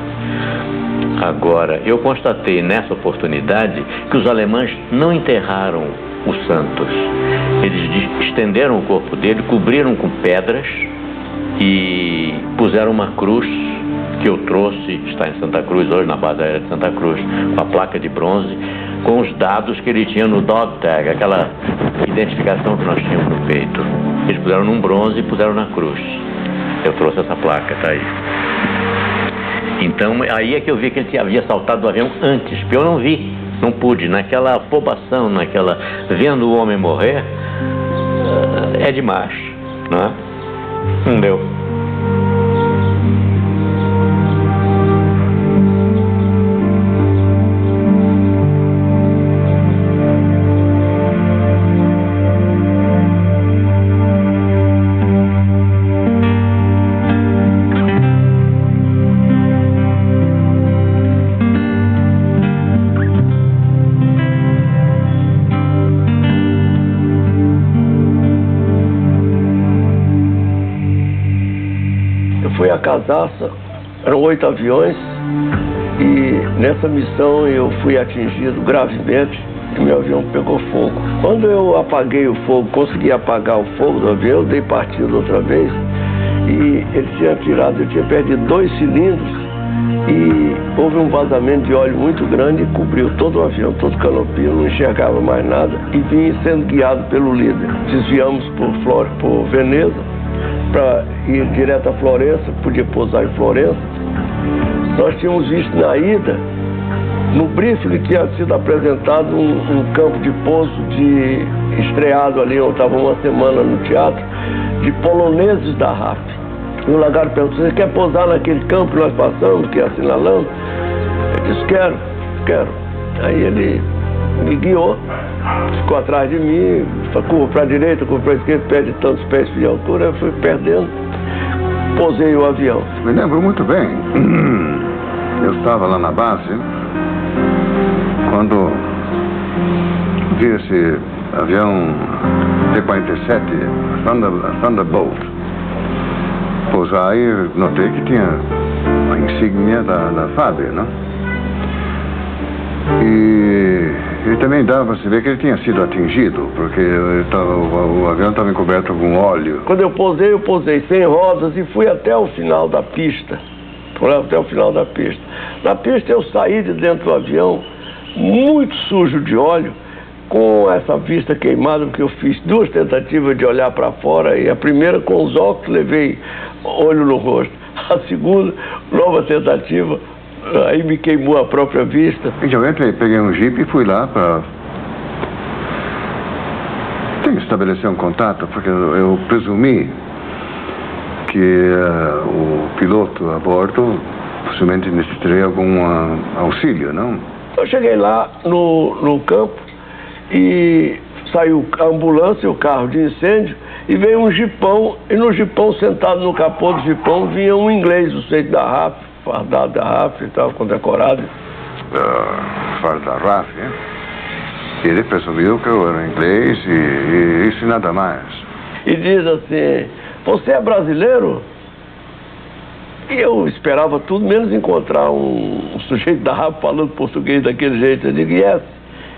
[SPEAKER 1] Agora, eu constatei nessa oportunidade que os alemães não enterraram o Santos. Eles estenderam o corpo dele, cobriram com pedras e puseram uma cruz que eu trouxe, está em Santa Cruz hoje, na base aérea de Santa Cruz, com a placa de bronze, com os dados que ele tinha no dog tag, aquela identificação que nós tínhamos no peito. Eles puseram num bronze e puseram na cruz. Eu trouxe essa placa, tá aí. Então, aí é que eu vi que ele havia saltado do avião antes, porque eu não vi, não pude. Naquela afobação, vendo o homem morrer, é demais, não é? Não deu.
[SPEAKER 4] Foi a Casaça, eram 8 aviões e nessa missão eu fui atingido gravemente e meu avião pegou fogo. Quando eu apaguei o fogo, consegui apagar o fogo do avião, eu dei partida outra vez e ele tinha tirado, eu tinha perdido 2 cilindros e houve um vazamento de óleo muito grande e cobriu todo o avião, todo o canopio, não enxergava mais nada e vim sendo guiado pelo líder. Desviamos por Veneza para ir direto a Florença, podia pousar em Florença. Nós tínhamos visto na ida, no briefing que tinha sido apresentado um campo de pouso estreado ali, eu estava uma semana no teatro, de poloneses da RAF. E o lagarto perguntou: você quer pousar naquele campo que nós passamos, que é assinalando? Eu disse: quero. Aí ele me guiou, ficou atrás de mim, curva para a direita, curva para a esquerda, perde tantos pés de altura, eu fui perdendo, pousei o avião.
[SPEAKER 14] Me lembro muito bem, eu estava lá na base, quando vi esse avião T-47, Thunderbolt, pousar e notei que tinha a insígnia da FAB, né? E também dava para se ver que ele tinha sido atingido, porque o avião estava encoberto com óleo.
[SPEAKER 4] Quando eu posei sem rodas e fui até o final da pista. Na pista eu saí de dentro do avião, muito sujo de óleo, com essa vista queimada, porque eu fiz 2 tentativas de olhar para fora, e a primeira com os óculos levei olho no rosto. A segunda, nova tentativa, aí me queimou a própria vista.
[SPEAKER 14] Eu entrei, peguei um jipe e fui lá para... Tenho que estabelecer um contato, porque eu presumi que o piloto a bordo possivelmente necessitaria algum auxílio, não?
[SPEAKER 4] Eu cheguei lá no campo e saiu a ambulância e o carro de incêndio e veio um jipão, e no jipão, sentado no capô do jipão, vinha um inglês, o sujeito da RAF, fardado da RAF e tal, condecorado.
[SPEAKER 14] Fardado da RAF, hein? Ele presumiu que eu era inglês e isso e nada mais.
[SPEAKER 4] E diz assim: você é brasileiro? E eu esperava tudo menos encontrar um sujeito da RAF falando português daquele jeito. Eu digo: yes.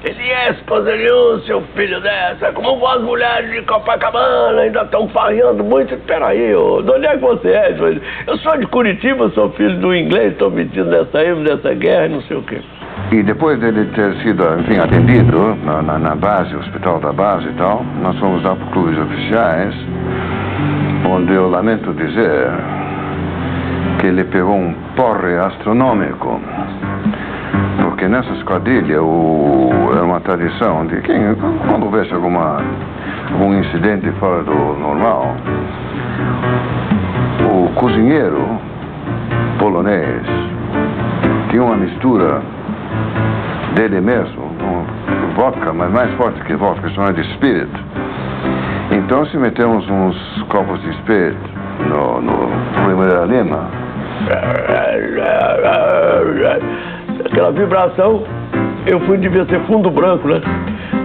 [SPEAKER 4] Ele: yes, coisa nenhuma, seu filho dessa. Como vão as mulheres de Copacabana, ainda estão farreando muito. Peraí, de onde é que você é? Eu sou de Curitiba, sou filho do inglês, estou metido nessa guerra, não sei o quê.
[SPEAKER 14] E depois dele ter sido, enfim, atendido na base, hospital da base e tal, nós fomos lá para clubes oficiais, onde eu lamento dizer que ele pegou um porre astronômico, porque que nessa esquadrilha era uma tradição de quando houvesse algum incidente fora do normal, o cozinheiro polonês tinha uma mistura dele mesmo, vodka, mas mais forte que vodka, chamada de spirit. Então, se metemos uns copos de spirit no primeira-lima,
[SPEAKER 4] aquela vibração, devia ser fundo branco, né?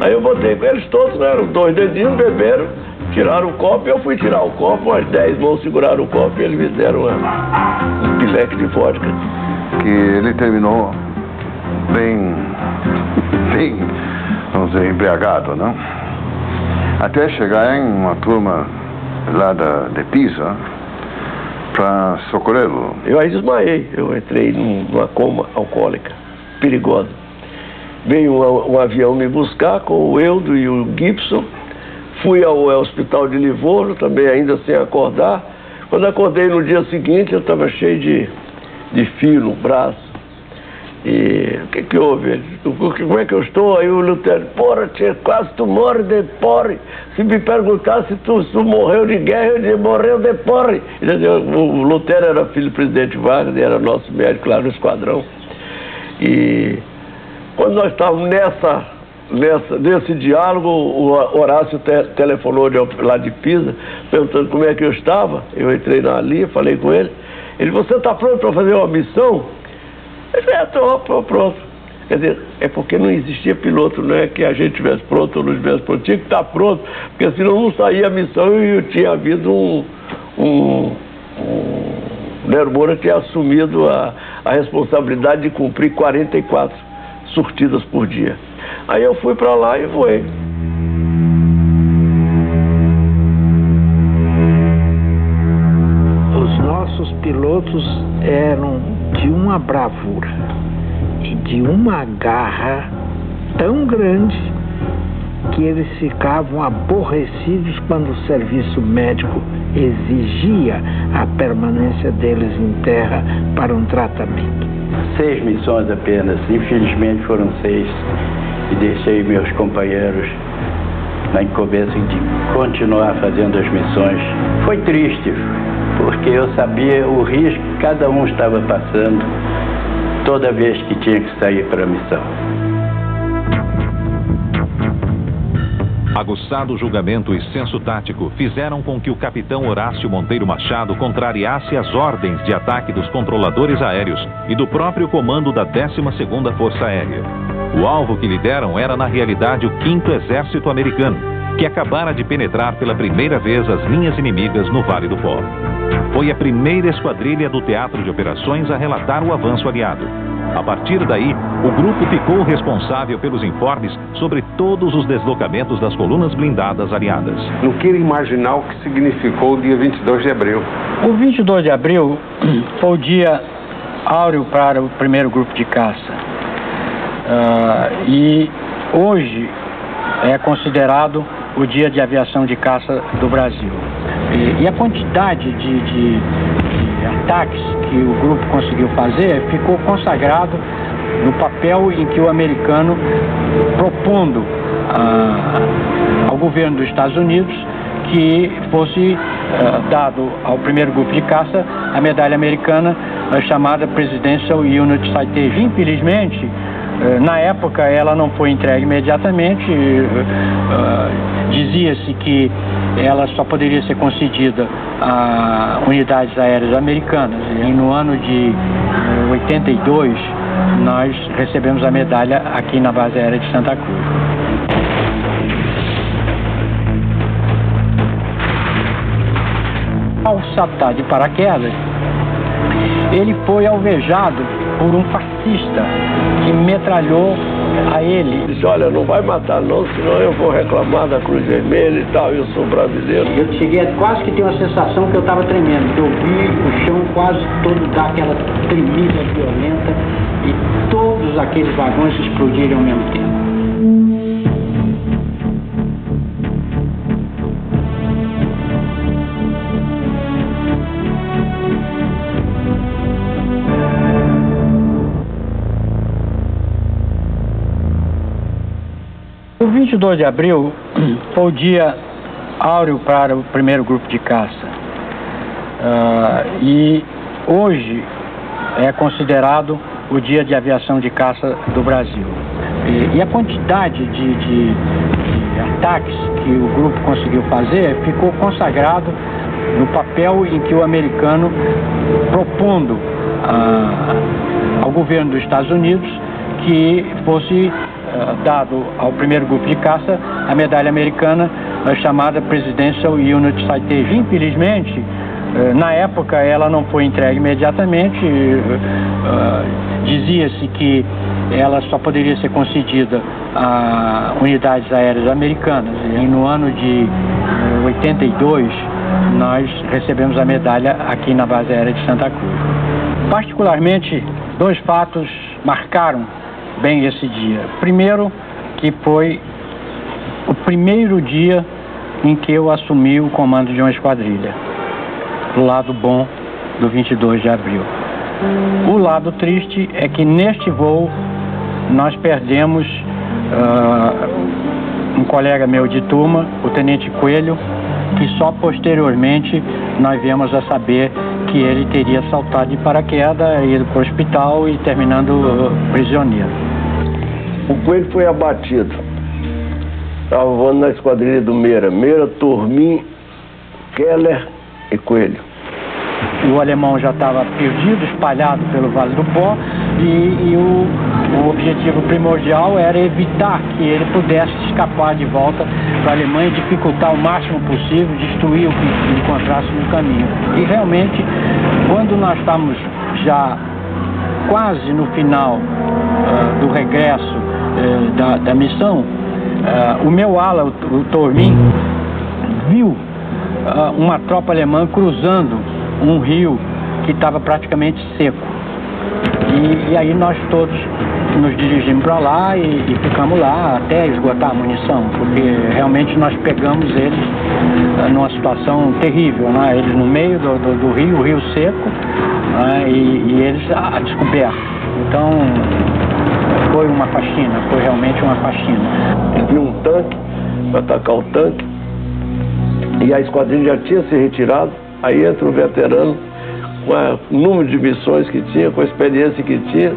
[SPEAKER 4] Aí eu botei com eles todos, né? Eram 2 dedinhos, beberam, tiraram o copo, e eu fui tirar o copo, as 10 mãos seguraram o copo e eles me deram um pileque de vodka.
[SPEAKER 14] Que ele terminou bem, vamos dizer, embriagado, não? Até chegar em uma turma lá de Pisa para socorrê-lo.
[SPEAKER 4] Eu aí desmaiei, eu entrei numa coma alcoólica, perigosa. Veio um avião me buscar com o Eudo e o Gibson. Fui ao hospital de Livorno, também ainda sem acordar. Quando acordei no dia seguinte, eu estava cheio de fio no braço. E o que houve? Como é que eu estou? Aí o Lutero, porra, tia, quase tu morre de porre. Se me perguntar se tu morreu de guerra, eu disse, morreu de porre. O Lutero era filho do presidente Vargas, era nosso médico lá no esquadrão. E quando nós estávamos nesse diálogo, o Horácio telefonou lá de Pisa, perguntando como é que eu estava. Eu entrei na linha, falei com ele. Ele, você está pronto para fazer uma missão? Eu disse, estou pronto. Quer dizer, é porque não existia piloto, não é que a gente estivesse pronto ou não estivesse pronto, tinha que estar pronto, porque senão não saía a missão e tinha havido o Nero Moura tinha assumido a responsabilidade de cumprir 44 sortidas por dia. Aí eu fui para lá e voei.
[SPEAKER 13] Os nossos pilotos eram de uma bravura e de uma garra tão grande que eles ficavam aborrecidos quando o serviço médico exigia a permanência deles em terra para um tratamento.
[SPEAKER 15] 6 missões apenas, infelizmente foram 6, e deixei meus companheiros na incumbência de continuar fazendo as missões. Foi triste, porque eu sabia o risco que cada um estava passando toda vez que tinha que sair para a missão.
[SPEAKER 3] Aguçado julgamento e senso tático fizeram com que o capitão Horácio Monteiro Machado contrariasse as ordens de ataque dos controladores aéreos e do próprio comando da 12ª Força Aérea. O alvo que lhe deram era, na realidade, o 5º Exército Americano, que acabara de penetrar pela primeira vez as linhas inimigas no Vale do Pó. Foi a primeira esquadrilha do Teatro de Operações a relatar o avanço aliado. A partir daí, o grupo ficou responsável pelos informes sobre todos os deslocamentos das colunas blindadas aliadas.
[SPEAKER 11] Não quero imaginar o que significou o dia 22 de abril.
[SPEAKER 7] O 22 de abril foi o dia áureo para o primeiro grupo de caça. E hoje é considerado o dia de aviação de caça do Brasil. E a quantidade de ataques que o grupo conseguiu fazer ficou consagrado no papel em que o americano, propondo ao governo dos Estados Unidos que fosse dado ao primeiro grupo de caça a medalha americana chamada Presidential Unit Citation. Infelizmente, na época ela não foi entregue imediatamente, dizia-se que ela só poderia ser concedida a unidades aéreas americanas. E no ano de 82, nós recebemos a medalha aqui na base aérea de Santa Cruz. Ao saltar de paraquedas, ele foi alvejado por um fascista que metralhou a ele.
[SPEAKER 4] Disse, olha, não vai matar não, senão eu vou reclamar da Cruz Vermelha e tal, eu sou brasileiro.
[SPEAKER 7] Eu cheguei a quase que ter uma sensação que eu estava tremendo. Eu vi o chão quase todo dar aquela tremida violenta e todos aqueles vagões explodiram ao mesmo tempo. O 22 de abril foi o dia áureo para o primeiro grupo de caça. E hoje é considerado o dia de aviação de caça do Brasil. E a quantidade de ataques que o grupo conseguiu fazer ficou consagrado no papel em que o americano, propondo ao governo dos Estados Unidos que fosse dado ao primeiro grupo de caça a medalha americana chamada Presidential Unit Citation. Infelizmente, na época ela não foi entregue imediatamente. Dizia-se que ela só poderia ser concedida a unidades aéreas americanas. E no ano de 82 nós recebemos a medalha aqui na base aérea de Santa Cruz. Particularmente, dois fatos marcaram bem esse dia. Primeiro, que foi o primeiro dia em que eu assumi o comando de uma esquadrilha, do lado bom do 22 de abril. O lado triste é que neste voo nós perdemos um colega meu de turma, o Tenente Coelho, que só posteriormente nós viemos a saber que ele teria saltado de paraquedas, ido para o hospital e terminando prisioneiro.
[SPEAKER 4] O Coelho foi abatido. Estava voando na esquadrilha do Meira. Meira, Tormin, Keller e Coelho.
[SPEAKER 7] O alemão já estava perdido, espalhado pelo Vale do Pó, e o objetivo primordial era evitar que ele pudesse escapar de volta para a Alemanha e dificultar o máximo possível, destruir o que encontrasse no caminho. E realmente, quando nós estávamos já quase no final do regresso da missão, o meu ala, o Tormin, viu uma tropa alemã cruzando um rio que estava praticamente seco. E aí nós todos nos dirigimos para lá e ficamos lá até esgotar a munição, porque realmente nós pegamos eles numa situação terrível, né? Eles no meio do rio, o rio seco, né? E eles a descoberto. Então foi uma faxina, foi realmente uma faxina.
[SPEAKER 4] Ele viu um tanque para atacar o tanque e a esquadrilha já tinha se retirado. Aí entra o veterano, com o número de missões que tinha, com a experiência que tinha.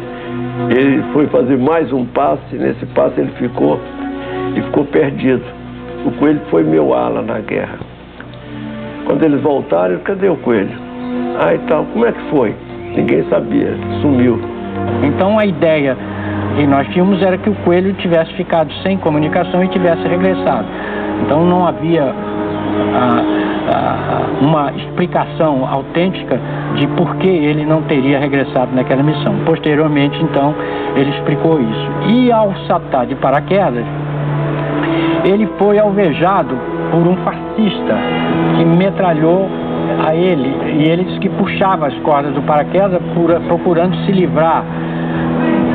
[SPEAKER 4] Ele foi fazer mais um passe, e nesse passe ele ficou perdido. O Coelho foi meu ala na guerra. Quando eles voltaram, cadê o Coelho? E tal, como é que foi? Ninguém sabia, sumiu.
[SPEAKER 7] Então a ideia que nós tínhamos era que o Coelho tivesse ficado sem comunicação e tivesse regressado. Então não havia uma explicação autêntica de por que ele não teria regressado naquela missão. Posteriormente, então, ele explicou isso. E ao saltar de paraquedas, ele foi alvejado por um fascista que metralhou a ele, e ele disse que puxava as cordas do paraquedas procurando se livrar.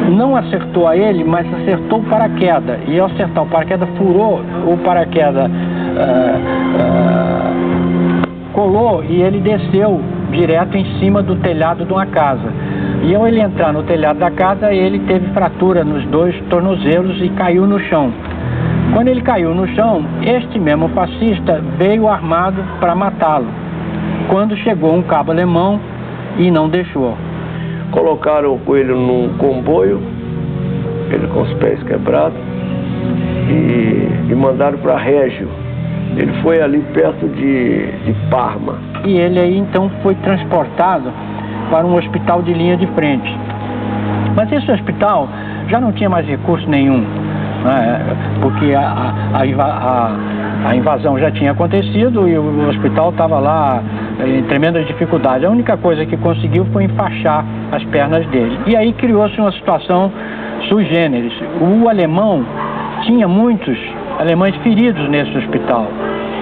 [SPEAKER 7] Não acertou a ele, mas acertou o paraquedas, e ao acertar o paraquedas, furou o paraquedas, colou, e ele desceu direto em cima do telhado de uma casa. E ao ele entrar no telhado da casa, ele teve fratura nos dois tornozelos e caiu no chão. Quando ele caiu no chão, este mesmo fascista veio armado para matá-lo. Quando chegou um cabo alemão e não deixou.
[SPEAKER 4] Colocaram o Coelho num comboio, ele com os pés quebrados, e mandaram para Régio. Ele foi ali perto de Parma.
[SPEAKER 7] E ele aí então foi transportado para um hospital de linha de frente. Mas esse hospital já não tinha mais recurso nenhum, né? Porque a invasão já tinha acontecido e o hospital estava lá em tremendas dificuldades. A única coisa que conseguiu foi enfaixar as pernas dele. E aí criou-se uma situação sui generis. O alemão tinha muitos alemães feridos nesse hospital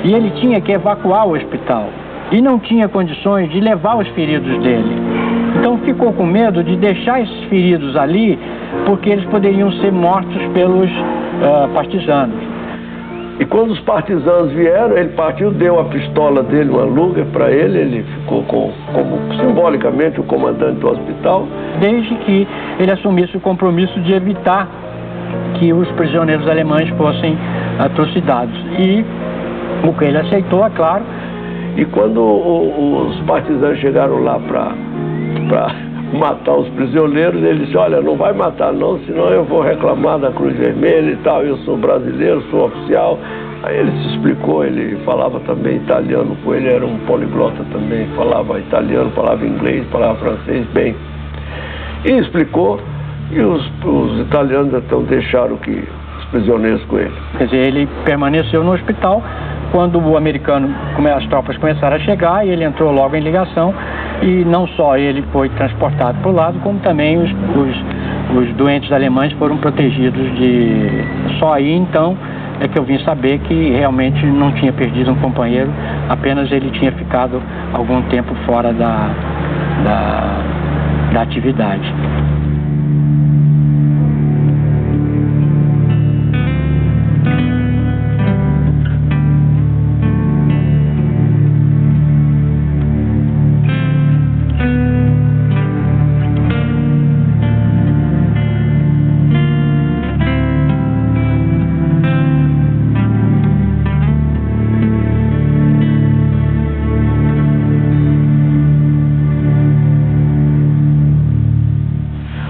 [SPEAKER 7] e ele tinha que evacuar o hospital e não tinha condições de levar os feridos dele. Então ficou com medo de deixar esses feridos ali, porque eles poderiam ser mortos pelos partisanos.
[SPEAKER 4] E quando os partisanos vieram, ele partiu, deu a pistola dele, uma Luger para ele, ele ficou como simbolicamente o comandante do hospital.
[SPEAKER 7] Desde que ele assumisse o compromisso de evitar que os prisioneiros alemães fossem trucidados. E o que ele aceitou, é claro.
[SPEAKER 4] E quando os partisanos chegaram lá para matar os prisioneiros, ele disse: olha, não vai matar não, senão eu vou reclamar da Cruz Vermelha e tal, eu sou brasileiro, sou oficial. Aí ele se explicou, ele falava também italiano com ele, era um poliglota também, falava italiano, falava inglês, falava francês bem. E explicou, e os italianos então deixaram os prisioneiros com ele.
[SPEAKER 7] Quer dizer, ele permaneceu no hospital. Quando o americano, as tropas começaram a chegar, ele entrou logo em ligação, e não só ele foi transportado para o lado, como também os doentes alemães foram protegidos de... Só aí então é que eu vim saber que realmente não tinha perdido um companheiro, apenas ele tinha ficado algum tempo fora da atividade.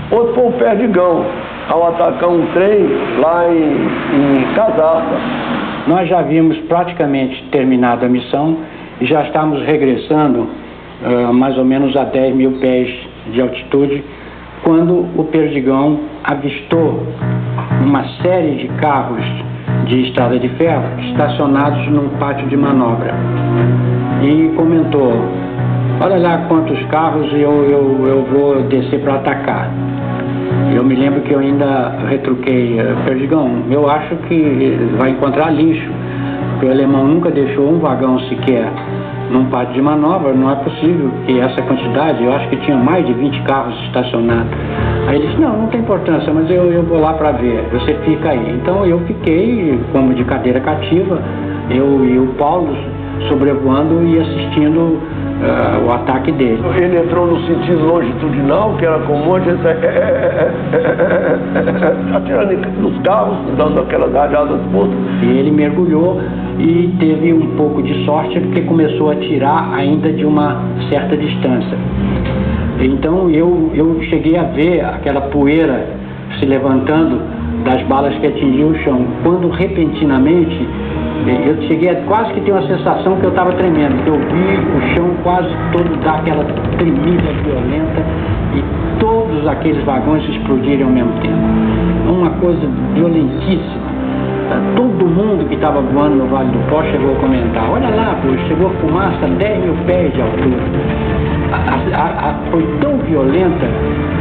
[SPEAKER 4] Outro foi o Perdigão, ao atacar um trem lá em Casaça.
[SPEAKER 7] Nós já havíamos praticamente terminado a missão e já estávamos regressando mais ou menos a 10 mil pés de altitude, quando o Perdigão avistou uma série de carros de estrada de ferro estacionados num pátio de manobra. E comentou: olha lá quantos carros, eu vou descer para atacar. Eu me lembro que eu ainda retruquei: Perdigão, eu acho que vai encontrar lixo, porque o alemão nunca deixou um vagão sequer num pátio de manobra, não é possível que essa quantidade, eu acho que tinha mais de 20 carros estacionados. Aí ele disse: não tem importância, mas eu vou lá para ver, você fica aí. Então eu fiquei como de cadeira cativa, eu e o Paulo sobrevoando e assistindo o ataque dele.
[SPEAKER 4] Ele entrou no sentido longitudinal, que era comum, a gente atirando nos carros, dando aquelas rajadas curtas.
[SPEAKER 7] E ele mergulhou e teve um pouco de sorte, porque começou a atirar ainda de uma certa distância. Então eu cheguei a ver aquela poeira se levantando das balas que atingiam o chão, quando repentinamente eu cheguei a quase que ter uma sensação que eu estava tremendo, que eu vi o chão quase todo dar aquela tremida violenta e todos aqueles vagões explodirem ao mesmo tempo. Uma coisa violentíssima. Todo mundo que estava voando no Vale do Pó chegou a comentar: olha lá, pô, chegou a fumaça a 10 mil pés de altura. Foi tão violenta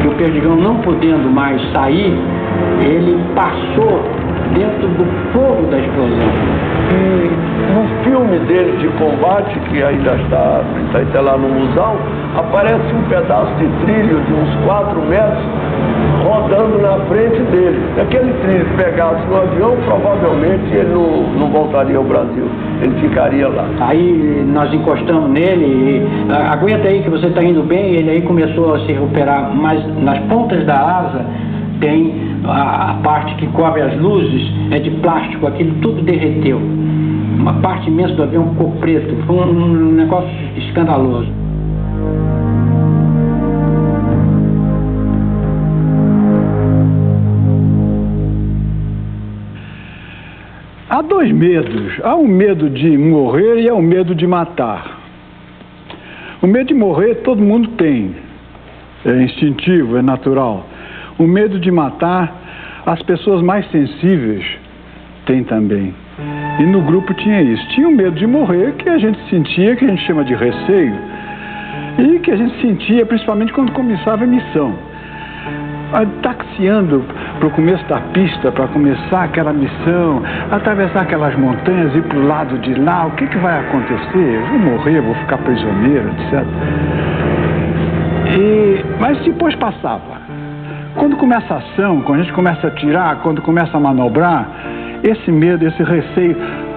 [SPEAKER 7] que o Perdigão, não podendo mais sair, ele passou dentro do fogo da explosão.
[SPEAKER 4] E no filme dele de combate, que ainda está até lá no museu, aparece um pedaço de trilho de uns 4 metros rodando na frente dele. Se aquele trilho pegasse no avião, provavelmente ele não voltaria ao Brasil, ele ficaria lá.
[SPEAKER 7] Aí nós encostamos nele e aguenta aí que você está indo bem. Ele aí começou a se recuperar, mas nas pontas da asa tem a parte que cobre as luzes, é de plástico, aquilo tudo derreteu. Uma parte imensa do avião ficou preto, foi um negócio escandaloso.
[SPEAKER 2] Há dois medos. Há o medo de morrer e há o medo de matar. O medo de morrer todo mundo tem. É instintivo, é natural. O medo de matar, as pessoas mais sensíveis têm também. E no grupo tinha isso. Tinha o medo de morrer, que a gente sentia, que a gente chama de receio, e que a gente sentia principalmente quando começava a missão. Taxiando para o começo da pista, para começar aquela missão, atravessar aquelas montanhas, ir para o lado de lá, o que vai acontecer? Eu vou morrer, vou ficar prisioneiro, etc. Mas depois passava. Quando começa a ação, quando a gente começa a atirar, quando começa a manobrar, esse medo, esse receio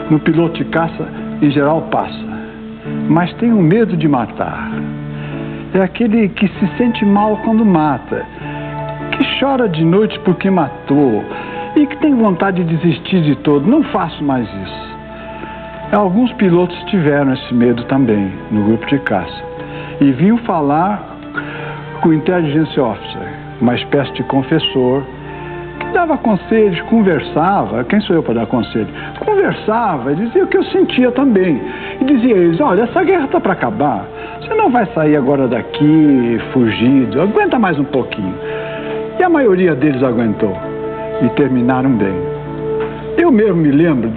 [SPEAKER 2] no piloto de caça, em geral, passa. Mas tem o medo de matar. É aquele que se sente mal quando mata, que chora de noite porque matou, e que tem vontade de desistir de todo. Não faço mais isso. Alguns pilotos tiveram esse medo também no grupo de caça e vinham falar com o Intelligence Officer, uma espécie de confessor, que dava conselhos, conversava. Quem sou eu para dar conselho? Conversava e dizia o que eu sentia também. E dizia a eles: olha, essa guerra está para acabar. Você não vai sair agora daqui fugido. Aguenta mais um pouquinho. E a maioria deles aguentou e terminaram bem. Eu mesmo me lembro,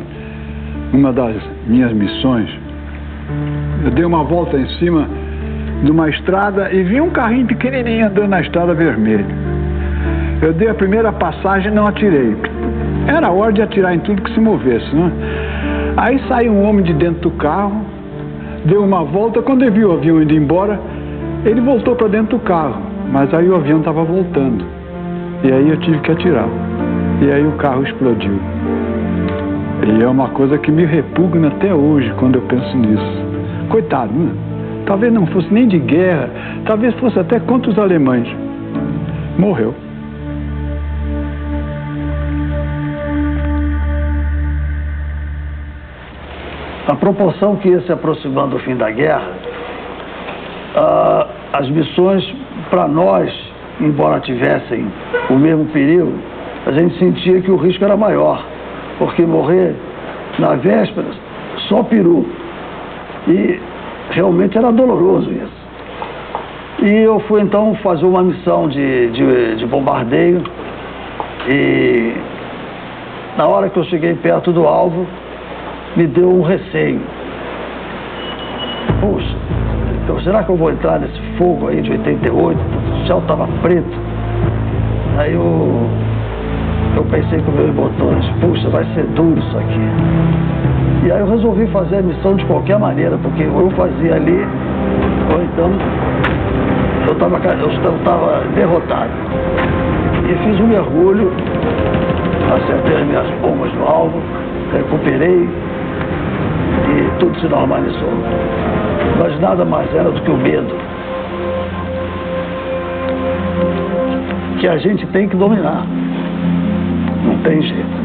[SPEAKER 2] numa das minhas missões, eu dei uma volta em cima de uma estrada e vi um carrinho pequenininho andando na estrada vermelha. Eu dei a primeira passagem e não atirei. Era hora de atirar em tudo que se movesse, né? Aí saiu um homem de dentro do carro, deu uma volta. Quando ele viu o avião indo embora, ele voltou para dentro do carro, mas aí o avião estava voltando. E aí eu tive que atirar. E aí o carro explodiu. E é uma coisa que me repugna até hoje quando eu penso nisso. Coitado, né? Talvez não fosse nem de guerra, talvez fosse até contra os alemães. Morreu.
[SPEAKER 4] À proporção que ia se aproximando do fim da guerra, as missões, para nós, embora tivessem o mesmo perigo, a gente sentia que o risco era maior, porque morrer na véspera, só peru. E realmente era doloroso isso. E eu fui então fazer uma missão de bombardeio, e na hora que eu cheguei perto do alvo, me deu um receio. Puxa, então, será que eu vou entrar nesse fogo aí de 88? O céu estava preto. Aí eu pensei com meus botões: puxa, vai ser duro isso aqui. E aí eu resolvi fazer a missão de qualquer maneira, porque eu fazia ali, ou então eu estava derrotado. E fiz um mergulho, acertei as minhas bombas no alvo, recuperei e tudo se normalizou. Mas nada mais era do que o medo, que a gente tem que dominar. Não tem jeito.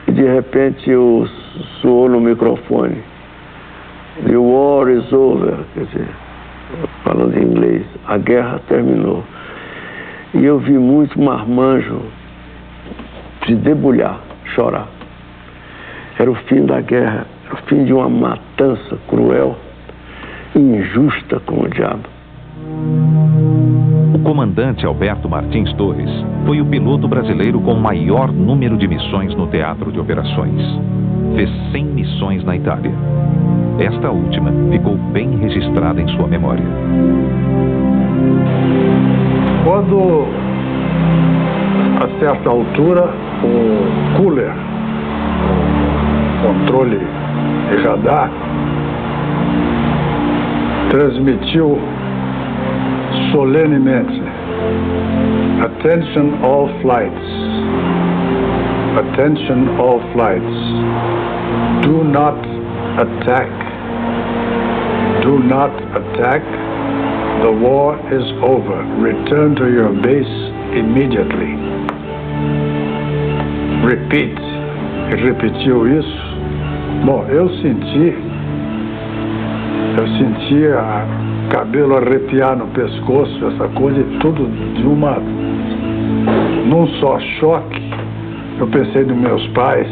[SPEAKER 4] E de repente soou no microfone: "The war is over", quer dizer, falando em inglês, a guerra terminou. E eu vi muito marmanjo se debulhar, chorar. Era o fim da guerra, era o fim de uma matança cruel e injusta como o diabo.
[SPEAKER 3] O comandante Alberto Martins Torres foi o piloto brasileiro com maior número de missões no teatro de operações. Fez 100 missões na Itália. Esta última ficou bem registrada em sua memória.
[SPEAKER 2] Quando, a certa altura, o cooler, o controle de radar, transmitiu solenemente: "Attention all flights. Attention all flights. Do not attack. Do not attack. The war is over. Return to your base immediately." Repeat. Ele repetiu isso. Bom, eu sentia cabelo arrepiar no pescoço, essa coisa, e tudo num só choque. Eu pensei nos meus pais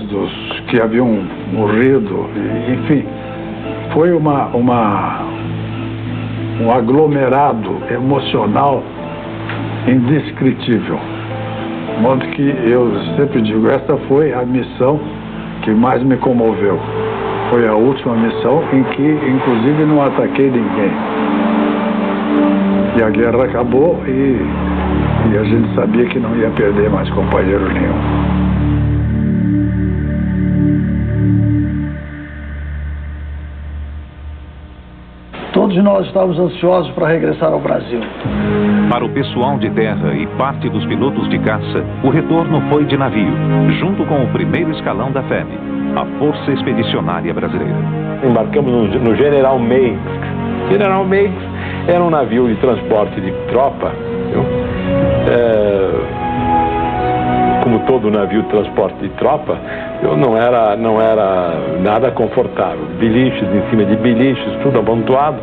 [SPEAKER 2] dos que haviam morrido, enfim, foi um aglomerado emocional indescritível. De modo que eu sempre digo, esta foi a missão que mais me comoveu. Foi a última missão em que, inclusive, não ataquei ninguém. E a guerra acabou e a gente sabia que não ia perder mais companheiro nenhum. Todos
[SPEAKER 13] Todos nós estávamos ansiosos para regressar ao Brasil.
[SPEAKER 3] Para o pessoal de terra e parte dos pilotos de caça, o retorno foi de navio, junto com o primeiro escalão da FEB, a Força Expedicionária Brasileira.
[SPEAKER 9] Embarcamos no General Meigs. General Meigs era um navio de transporte de tropa, como todo navio de transporte de tropa, não era nada confortável. Biliches em cima de biliches, tudo amontoado.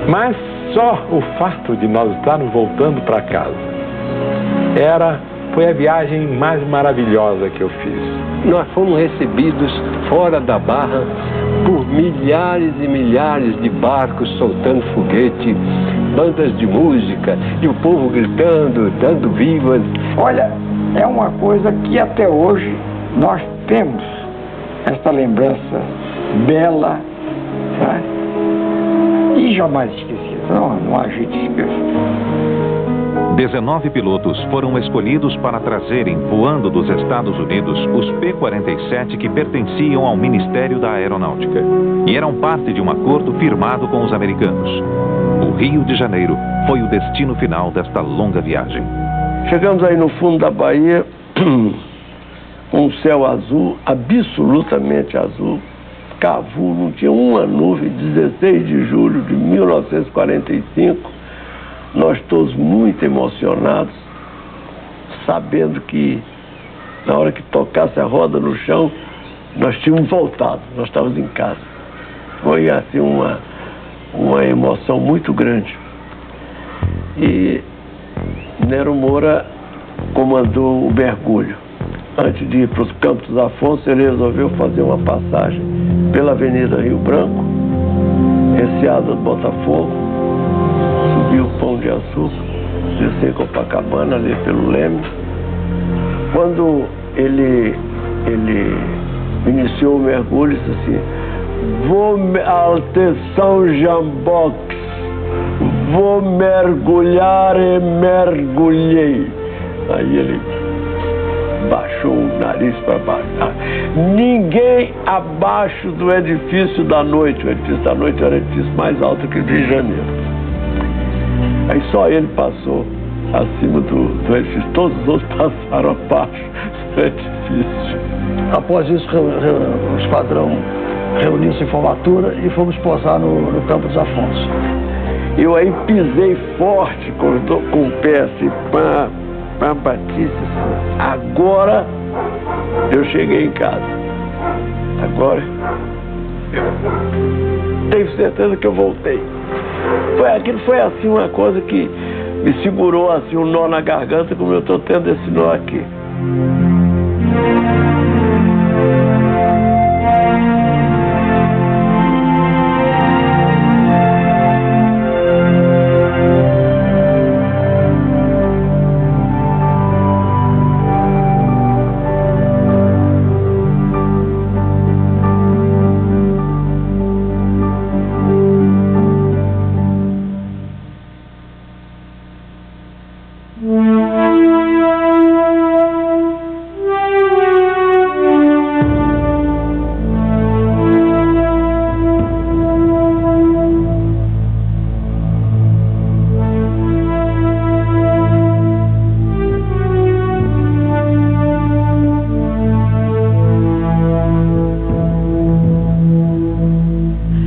[SPEAKER 9] Mas só o fato de nós estarmos voltando para casa foi a viagem mais maravilhosa que eu fiz.
[SPEAKER 11] Nós fomos recebidos fora da Barra por milhares e milhares de barcos soltando foguete, bandas de música e o povo gritando, dando vivas.
[SPEAKER 5] Olha, é uma coisa que até hoje nós temos essa lembrança bela, né? E jamais esquecida, não há jeito de esquecer.
[SPEAKER 3] 19 pilotos foram escolhidos para trazerem, voando dos Estados Unidos, os P-47 que pertenciam ao Ministério da Aeronáutica e eram parte de um acordo firmado com os americanos. O Rio de Janeiro foi o destino final desta longa viagem.
[SPEAKER 4] Chegamos aí no fundo da Bahia, com um céu azul, absolutamente azul, Cavu, não tinha uma nuvem, 16 de julho de 1945, nós todos muito emocionados, sabendo que na hora que tocasse a roda no chão, nós tínhamos voltado, nós estávamos em casa. Foi assim uma emoção muito grande. E Nero Moura comandou o mergulho. Antes de ir para os Campos dos Afonso, ele resolveu fazer uma passagem pela Avenida Rio Branco, Enseada do Botafogo, subir o Pão de Açúcar, descer Copacabana, ali pelo Leme. Quando ele iniciou o mergulho, disse assim: atenção, Jambox, vou mergulhar e mergulhei. Aí ele baixou o nariz para baixo. Ninguém abaixo do edifício da noite. O edifício da noite era o edifício mais alto que o Rio de Janeiro. Aí só ele passou acima do edifício. Todos os outros passaram abaixo do edifício.
[SPEAKER 13] Após isso, o esquadrão reuniu-se em formatura e fomos posar no Campo dos Afonso.
[SPEAKER 4] Eu aí pisei forte com o pé assim, Batista. Agora eu cheguei em casa. Agora eu tenho certeza que eu voltei. Aquilo foi assim uma coisa que me segurou assim um nó na garganta, como eu estou tendo esse nó aqui.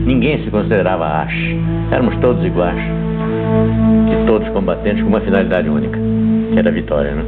[SPEAKER 1] Ninguém se considerava ache. Éramos todos iguais. E todos combatentes com uma finalidade única, que era a vitória, né?